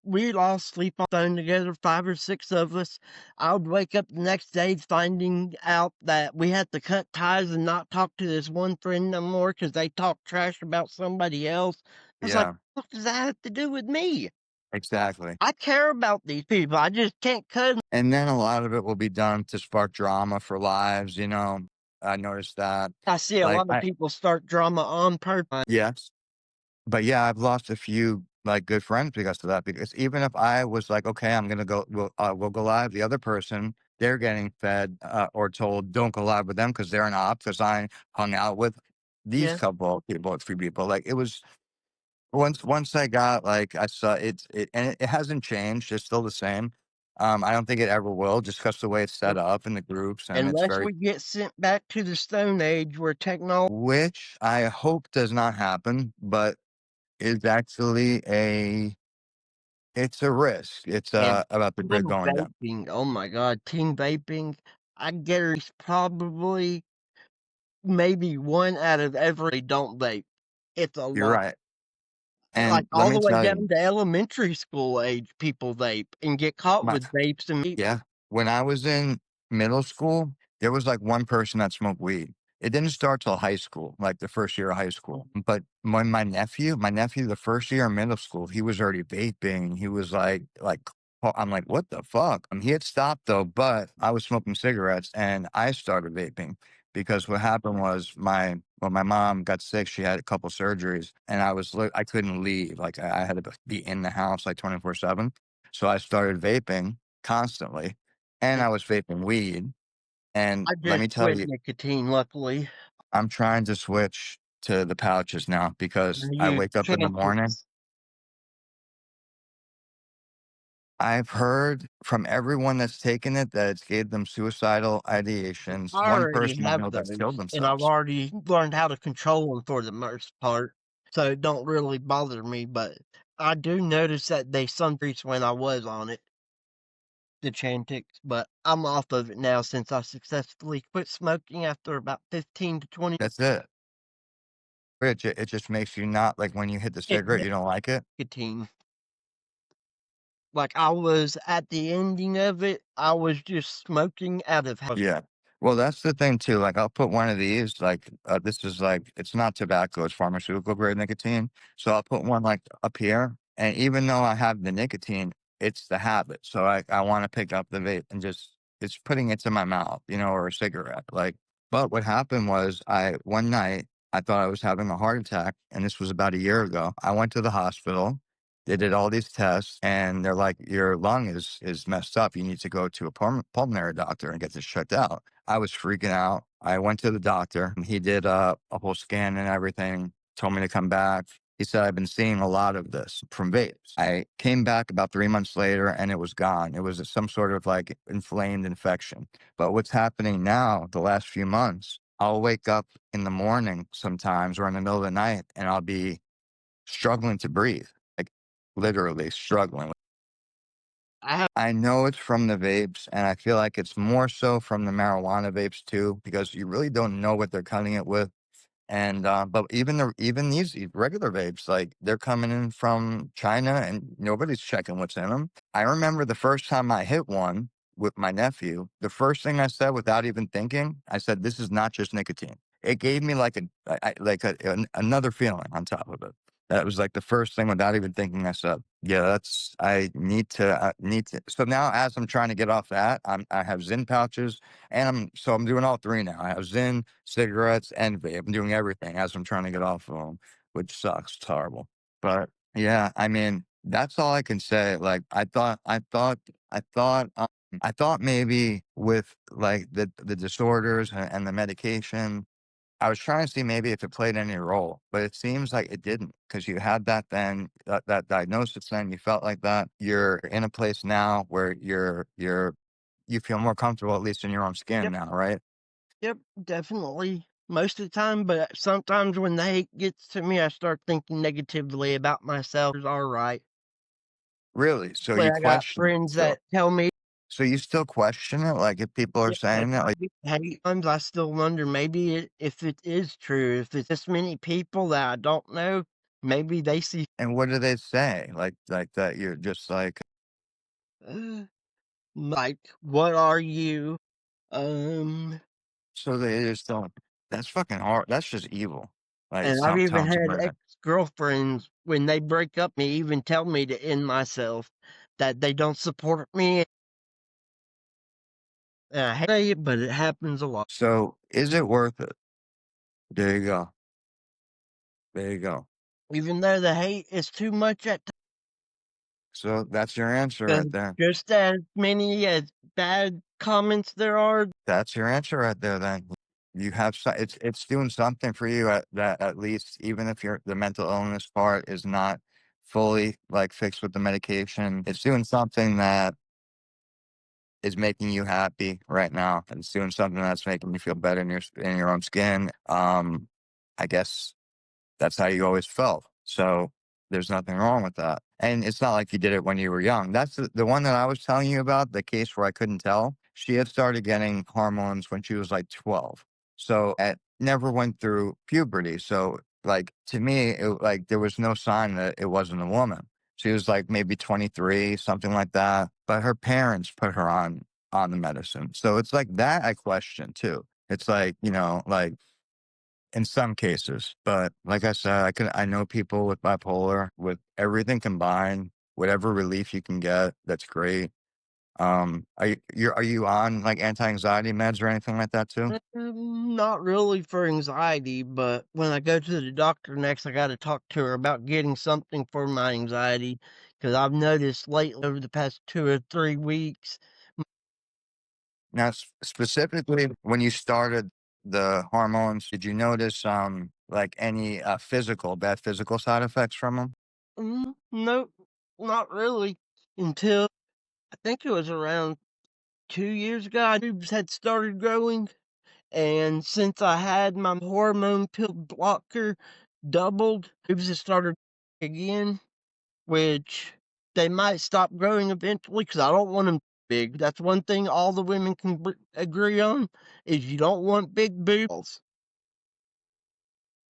we'd all sleep on the phone together, 5 or 6 of us. I would wake up the next day finding out that we had to cut ties and not talk to this one friend no more because they talked trash about somebody else. I was like, Yeah, "What does that have to do with me? exactly. I care about these people. I just can't cut 'em." And then a lot of it will be done to spark drama for lives, I noticed that. I see a Like, lot of people start drama on purpose. yes. But yeah, I've lost a few like good friends because of that. Because even if I was like, okay, I'm gonna go, we'll go live. The other person, they're getting fed or told, don't go live with them because they're an op. Because I hung out with these Yeah, couple of people, three people. Like it was once I got like I saw and it hasn't changed. It's still the same. I don't think it ever will, just because the way it's set yep. up in the groups and it's Unless very, we get sent back to the Stone Age where technology which I hope does not happen, but is actually it's a risk. It's, and about the grid teen going down. vaping, oh my god, teen vaping, I guarantee probably maybe 1 out of every don't vape. It's a You're lot. right, Like, and let all me the way tell down you, to elementary school age people vape and get caught my with vapes and yeah, when I was in middle school, there was, like, one person that smoked weed. It didn't start till high school, like, the first year of high school, but when my nephew, the first year in middle school, he was already vaping. He was I'm like, "What the fuck?" He had stopped, though, but I was smoking cigarettes, and I started vaping because what happened was when my mom got sick, she had a couple surgeries, and I couldn't leave, like, I had to be in the house, like, 24/7, so I started vaping constantly, and yeah, I was vaping weed, and I let just me tell quit you, nicotine, luckily. I'm trying to switch to the pouches now because I I use wake up in the morning. Chantix. I've heard from everyone that's taken it that it's gave them suicidal I ideations. One already person I have know that's killed those, and I've themselves. already learned how to control them for the most part, so it don't really bother me, but I do notice that they increase when I was on it, the Chantix, but I'm off of it now since I successfully quit smoking after about 15 to 20 That's it. It just makes you not like, when you hit the it cigarette, you don't like it. nicotine. Like, I was at the ending of it, I was just smoking out of house. Yeah. Well, that's the thing too. Like, I'll put one of these, like, this is like, it's not tobacco, it's pharmaceutical grade nicotine. So I'll put one like up here. And even though I have the nicotine, it's the habit. So I want to pick up the vape and it's putting it to my mouth, or a cigarette. Like, but what happened was one night, I thought I was having a heart attack. And this was about a year ago. I went to the hospital. They did all these tests, and they're like, "Your lung is messed up. You need to go to a pulmonary doctor and get this checked out." I was freaking out. I went to the doctor, and he did a whole scan and everything, told me to come back. He said, "I've been seeing a lot of this from vapes." I came back about 3 months later, and it was gone. It was some sort of like inflamed infection. But what's happening now, the last few months, I'll wake up in the morning sometimes or in the middle of the night, and I'll be struggling to breathe, like, literally struggling. I have I know it's from the vapes, and I feel like it's more so from the marijuana vapes too, because you really don't know what they're cutting it with. And, but even these regular vapes, like, they're coming in from China and nobody's checking what's in them. I remember the first time I hit one with my nephew, the first thing I said without even thinking, I said, "This is not just nicotine." It gave me like another feeling on top of it. That was like the first thing without even thinking. I said, "Yeah, I need to." So now, as I'm trying to get off that, I have Zyn pouches, and I'm doing all three now. I have Zyn, cigarettes, and vape. I'm doing everything as I'm trying to get off of them, which sucks. It's horrible. But yeah, I mean, that's all I can say. Like, I thought maybe with like the disorders and the medication, I was trying to see maybe if it played any role, but it seems like it didn't, because you had that diagnosis then, you felt like that. You're in a place now where you feel more comfortable, at least in your own skin yep, now, right? yep, definitely most of the time, but sometimes when the hate gets to me, I start thinking negatively about myself. It's alright. Really? So But you I got question it friends still? that tell me, So you still question it? Like, if people are yeah, if saying that, I like, get hate times, I still wonder maybe if it is true, if it's this many people that I don't know, maybe they see, and what do they say? Like that you're just like, uh, like, "What are you?" Um, so they just don't. That's fucking hard. That's just evil. Like, and I've stop even telling had somebody that. ex-girlfriends when they break up, they even tell me to end myself, that they don't support me. And I hate it, but it happens a lot. So, is it worth it? There you go. There you go. Even though the hate is too much at So, that's your answer right times, there. just as many as bad comments there are. That's your answer right there then. You have it's doing something for you at that at least even if the mental illness part is not fully, like, fixed with the medication, it's doing something that is making you happy right now. It's doing something that's making you feel better in your own skin. I guess that's how you always felt. So there's nothing wrong with that. And it's not like you did it when you were young. That's the one that I was telling you about, the case where I couldn't tell. She had started getting hormones when she was like 12. So it never went through puberty. So, like, to me, like, there was no sign that it wasn't a woman. She was like maybe 23, something like that. But her parents put her on the medicine. So it's like that I question too. It's like, like, in some cases, but like I said, I know people with bipolar, with everything combined, whatever relief you can get, that's great. Are you on, like, anti-anxiety meds or anything like that too? Not really for anxiety, but when I go to the doctor next, I gotta talk to her about getting something for my anxiety, because 'cause I've noticed lately over the past 2 or 3 weeks. Now, specifically, when you started the hormones, did you notice, like, any, bad physical side effects from them? Nope, not really, until I think it was around 2 years ago, my boobs had started growing, and since I had my hormone pill blocker doubled, boobs had started again, which they might stop growing eventually, because I don't want them big. That's one thing all the women can agree on, is you don't want big boobs.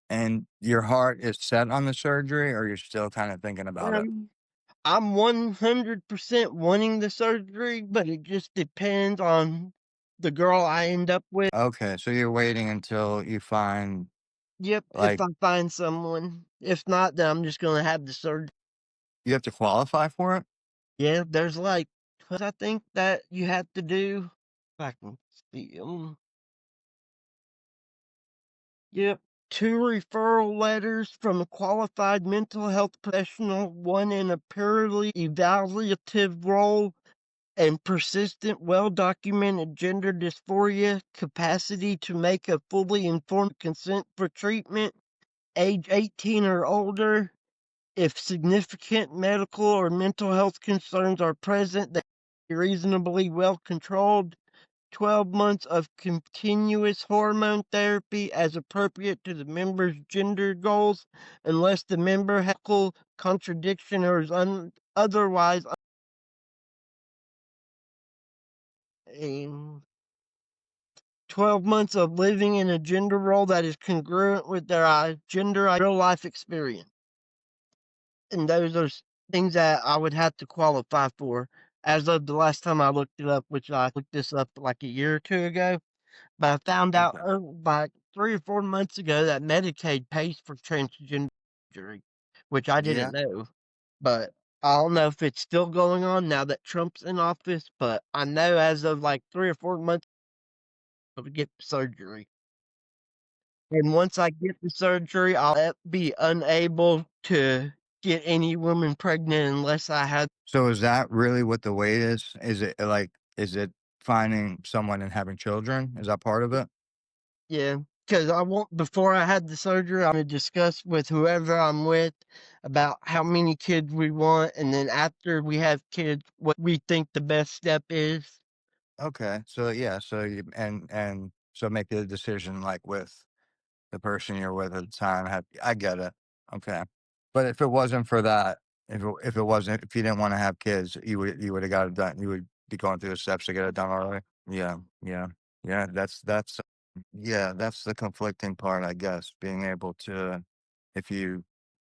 And your heart is set on the surgery, or you're still kind of thinking about it? Um, I'm 100% wanting the surgery, but it just depends on the girl I end up with. Okay, so you're waiting until you find, Yep, if like, I find someone. If not, then I'm just gonna have the surgery. you have to qualify for it? Yeah, there's like 'cause I think that you have to do. If I can see 'em. Yep. 2 referral letters from a qualified mental health professional, one in a purely evaluative role, and persistent, well-documented gender dysphoria, capacity to make a fully informed consent for treatment, age 18 or older. If significant medical or mental health concerns are present, they be reasonably well controlled. 12 months of continuous hormone therapy as appropriate to the member's gender goals, unless the member has a contradiction or is otherwise 12 months of living in a gender role that is congruent with their gender real life experience. And those are things that I would have to qualify for as of the last time I looked it up, which I looked this up like a year or two ago. But I found out Okay. about 3 or 4 months ago that Medicaid pays for transgender surgery, which I didn't Yeah. know. But I don't know if it's still going on now that Trump's in office, but I know as of like 3 or 4 months ago to get surgery. And once I get the surgery, I'll be unable to get any woman pregnant unless I had. So is that really what the wait is? Is it finding someone and having children? Is that part of it? Yeah, because I want before I had the surgery, I'm gonna discuss with whoever I'm with about how many kids we want, and then after we have kids, what we think the best step is. Okay. So yeah, so you and so make a decision, like, with the person you're with at the time. I get it. Okay. But if it wasn't for that, if you didn't want to have kids, you would have got it done. You would be going through the steps to get it done already. Yeah, yeah, yeah. That's the conflicting part, I guess. Being able to, if you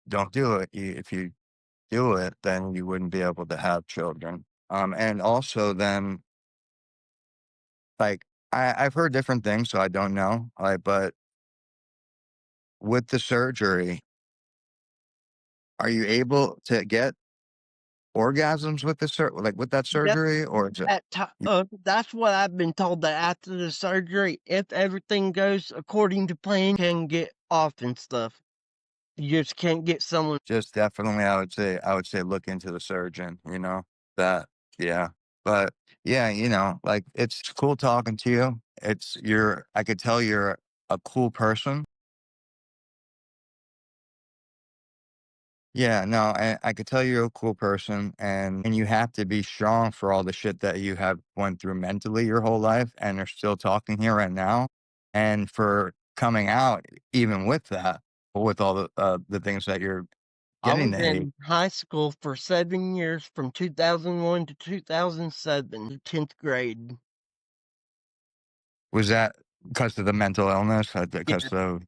don't do it, if you do it, then you wouldn't be able to have children. And also then, like, I've heard different things, so I don't know. But with the surgery, Are you able to get orgasms with the like with that Yep, surgery, or is it that's what I've been told, that after the surgery, if everything goes according to plan, can get off and stuff. You just can't get someone. just definitely, I would say look into the surgeon, that, yeah. But yeah, like it's cool talking to you. I could tell you're a cool person. Yeah, no, I could tell you're a cool person, and you have to be strong for all the shit that you have went through mentally your whole life and are still talking here right now. And for coming out even with that, with all the things that you're I getting was to hate. in high school for 7 years from 2001 to 2007, 10th grade. Was that because of the mental illness? Yeah, Because of,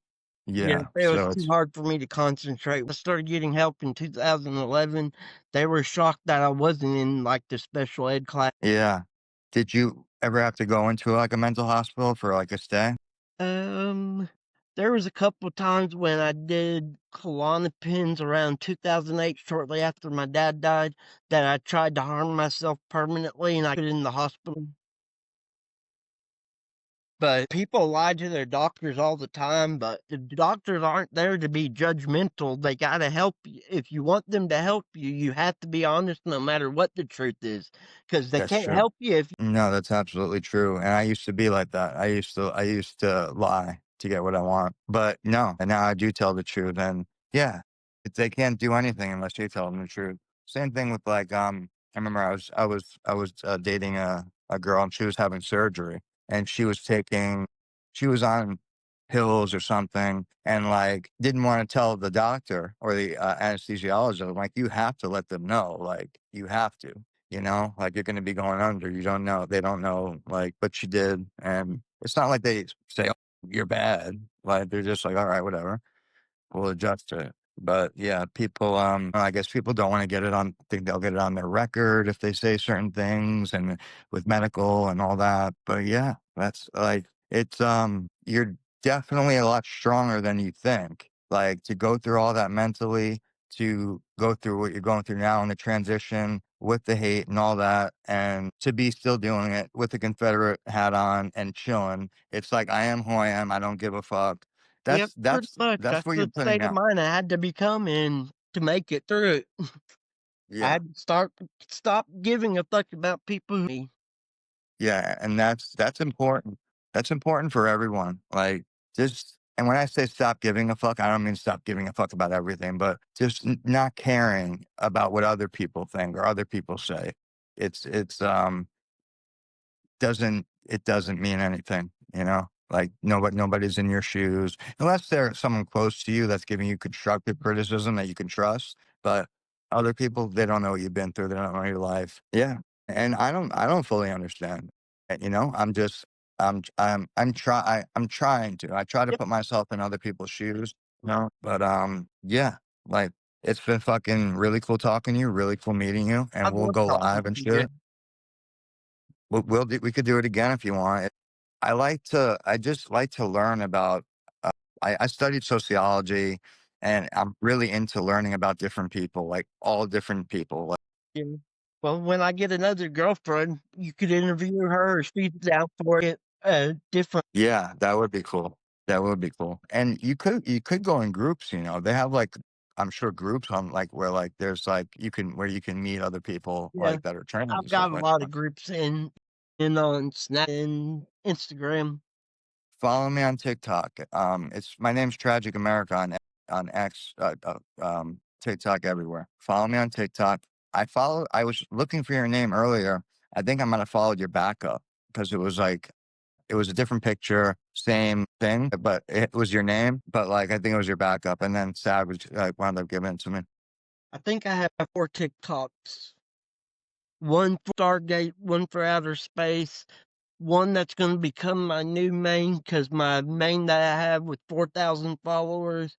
yeah, yeah. it was So too it's, hard for me to concentrate. I started getting help in 2011. They were shocked that I wasn't in, like, the special ed class. yeah. Did you ever have to go into like a mental hospital for like a stay? Um, there was a couple times when I did Klonopins around 2008, shortly after my dad died, that I tried to harm myself permanently, and I put in the hospital. But people lie to their doctors all the time, but the doctors aren't there to be judgmental. They gotta help you. If you want them to help you, you have to be honest no matter what the truth is, because they That's can't true. help you if. No, that's absolutely true, and I used to be like that. I used to lie to get what I want, but no, and now I do tell the truth, and yeah, they can't do anything unless you tell them the truth. Same thing with like, I remember I was dating a girl, and she was having surgery, and she was on pills or something, and like didn't want to tell the doctor or the anesthesiologist. I'm like, you have to let them know, like you have to. Like you're gonna be going under. You don't know. They don't know, like, but she did. And it's not like they say, "Oh, you're bad." Like they're just like, all right, whatever. We'll adjust to it. But yeah, people, I guess people don't want to get it on, think they'll get it on their record if they say certain things and with medical and all that. But yeah, that's like, you're definitely a lot stronger than you think. Like to go through all that mentally, to go through what you're going through now in the transition with the hate and all that, and to be still doing it with the Confederate hat on and chilling. It's like, I am who I am. I don't give a fuck. Yep, That's pretty that's much. that's That's what you're the putting state of out. mind I had to become in to make it through it. I Yeah. had to stop giving a fuck about people. Yeah, and that's important. That's important for everyone. Like, just and when I say stop giving a fuck, I don't mean stop giving a fuck about everything, but just not caring about what other people think or other people say. It's it doesn't mean anything. Like nobody's in your shoes unless they're someone close to you that's giving you constructive criticism that you can trust. But other people, they don't know what you've been through. They don't know your life. Yeah. And I don't fully understand. I'm just I'm trying to. I try to Yep, put myself in other people's shoes, but yeah, like it's been fucking really cool talking to you, really cool meeting you, I and we'll love go talking live and to you. shit. We could do it again if you want. I just like to learn about, I studied sociology, and I'm really into learning about different people, like all different people. Like, Yeah. Well, when I get another girlfriend, you could interview her, or she's down for it. Different. yeah, that would be cool. That would be cool. And you could go in groups, they have like, I'm sure groups on like where like there's like where you can meet other people Yeah, like that are trans I've and stuff got a like lot that. of groups in on Snap and Instagram. Follow me on TikTok. It's my name's Tragic America on X, TikTok everywhere. Follow me on TikTok. I was looking for your name earlier. I think I might have followed your backup because it was like it was a different picture, same thing, but it was your name. But like I think it was your backup, and then Savage like wound up giving it to me. I think I have 4 TikToks. One for Stargate, one for outer space, one that's gonna become my new main, because my main that I have with 4,000 followers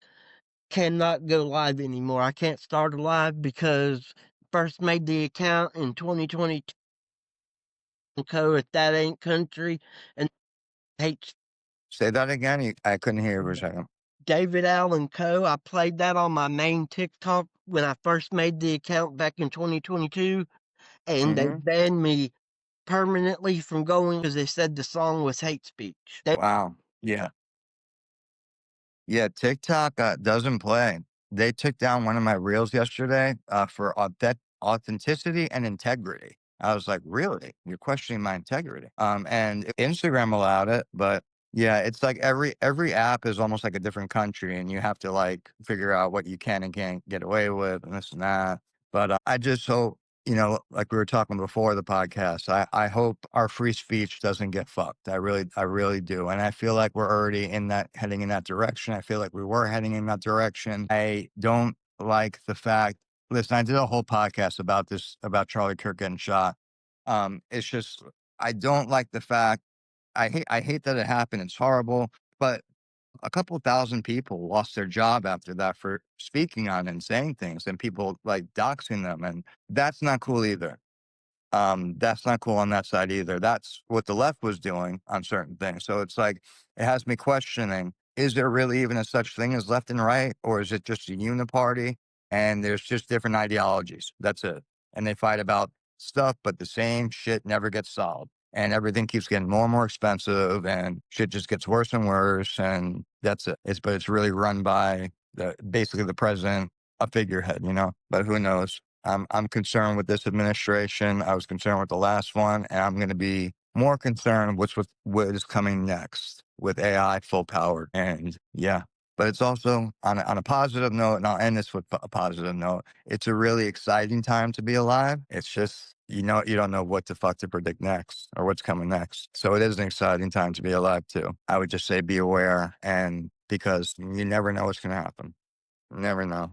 cannot go live anymore. I can't start a live because first made the account in 2022 code if that ain't country, and hates. Say that again. I couldn't hear you for a second. David Allen Coe. I played that on my main TikTok when I first made the account back in 2022, and they Mhm. banned me permanently from going because they said the song was hate speech. They Wow. Yeah. Yeah, TikTok, doesn't play. They took down one of my reels yesterday, for authenticity and integrity. I was like, "Really? You're questioning my integrity?" And Instagram allowed it, but yeah, it's like every app is almost like a different country, and you have to, like, figure out what you can and can't get away with and this and that. But, I just hope, like we were talking before the podcast, I hope our free speech doesn't get fucked. I really do. And I feel like we're already heading in that direction. I feel like we were heading in that direction. I don't like the fact, listen, I did a whole podcast about this, about Charlie Kirk getting shot. It's just, I don't like the fact, I hate that it happened. It's horrible, but a couple thousand people lost their job after that for speaking on and saying things, and people like doxing them. And that's not cool either. That's not cool on that side either. That's what the left was doing on certain things. So it's like, it has me questioning, is there really even a such thing as left and right? Or is it just a uniparty and there's just different ideologies? That's it. And they fight about stuff, but the same shit never gets solved. And everything keeps getting more and more expensive and shit just gets worse and worse. And that's it. But it's really run by basically the president, a figurehead. But who knows? I'm concerned with this administration. I was concerned with the last one, and I'm going to be more concerned with what is coming next with AI full powered. And yeah, but it's also on a positive note, and I'll end this with a positive note. It's a really exciting time to be alive. It's just, you don't know what the fuck to predict next or what's coming next. So it is an exciting time to be alive too. I would just say be aware, and because you never know what's going to happen. You never know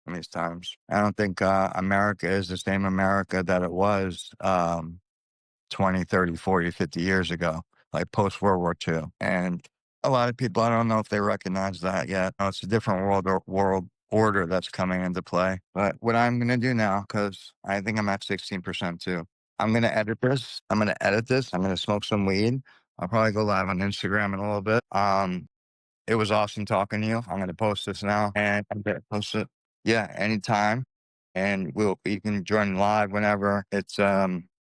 in these times. I don't think America is the same America that it was 20, 30, 40, 50 years ago, like post World War II. And a lot of people, I don't know if they recognize that yet. No, it's a different world order that's coming into play. But what I'm going to do now, because I think I'm at 16% too, I'm going to edit this. I'm going to edit this. I'm going to smoke some weed. I'll probably go live on Instagram in a little bit. It was awesome talking to you. I'm gonna post this now, and I'm gonna post it, yeah, anytime. And you can join live whenever. It's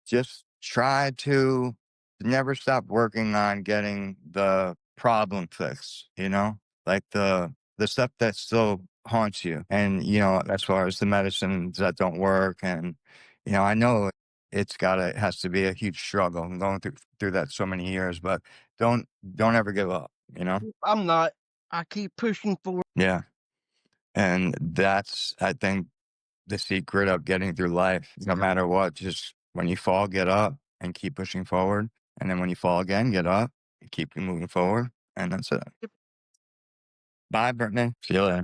just try to never stop working on getting the problem fixed, like the stuff that still haunts you. And as far as the medicines that don't work, and I know it has to be a huge struggle. I'm going through that so many years, but don't don't ever give up. I'm not. I keep pushing forward. Yeah. And that's, I think, the secret of getting through life. No matter what, just when you fall, get up and keep pushing forward. And then when you fall again, get up and keep moving forward. And that's it. Bye, Brittany. See you later.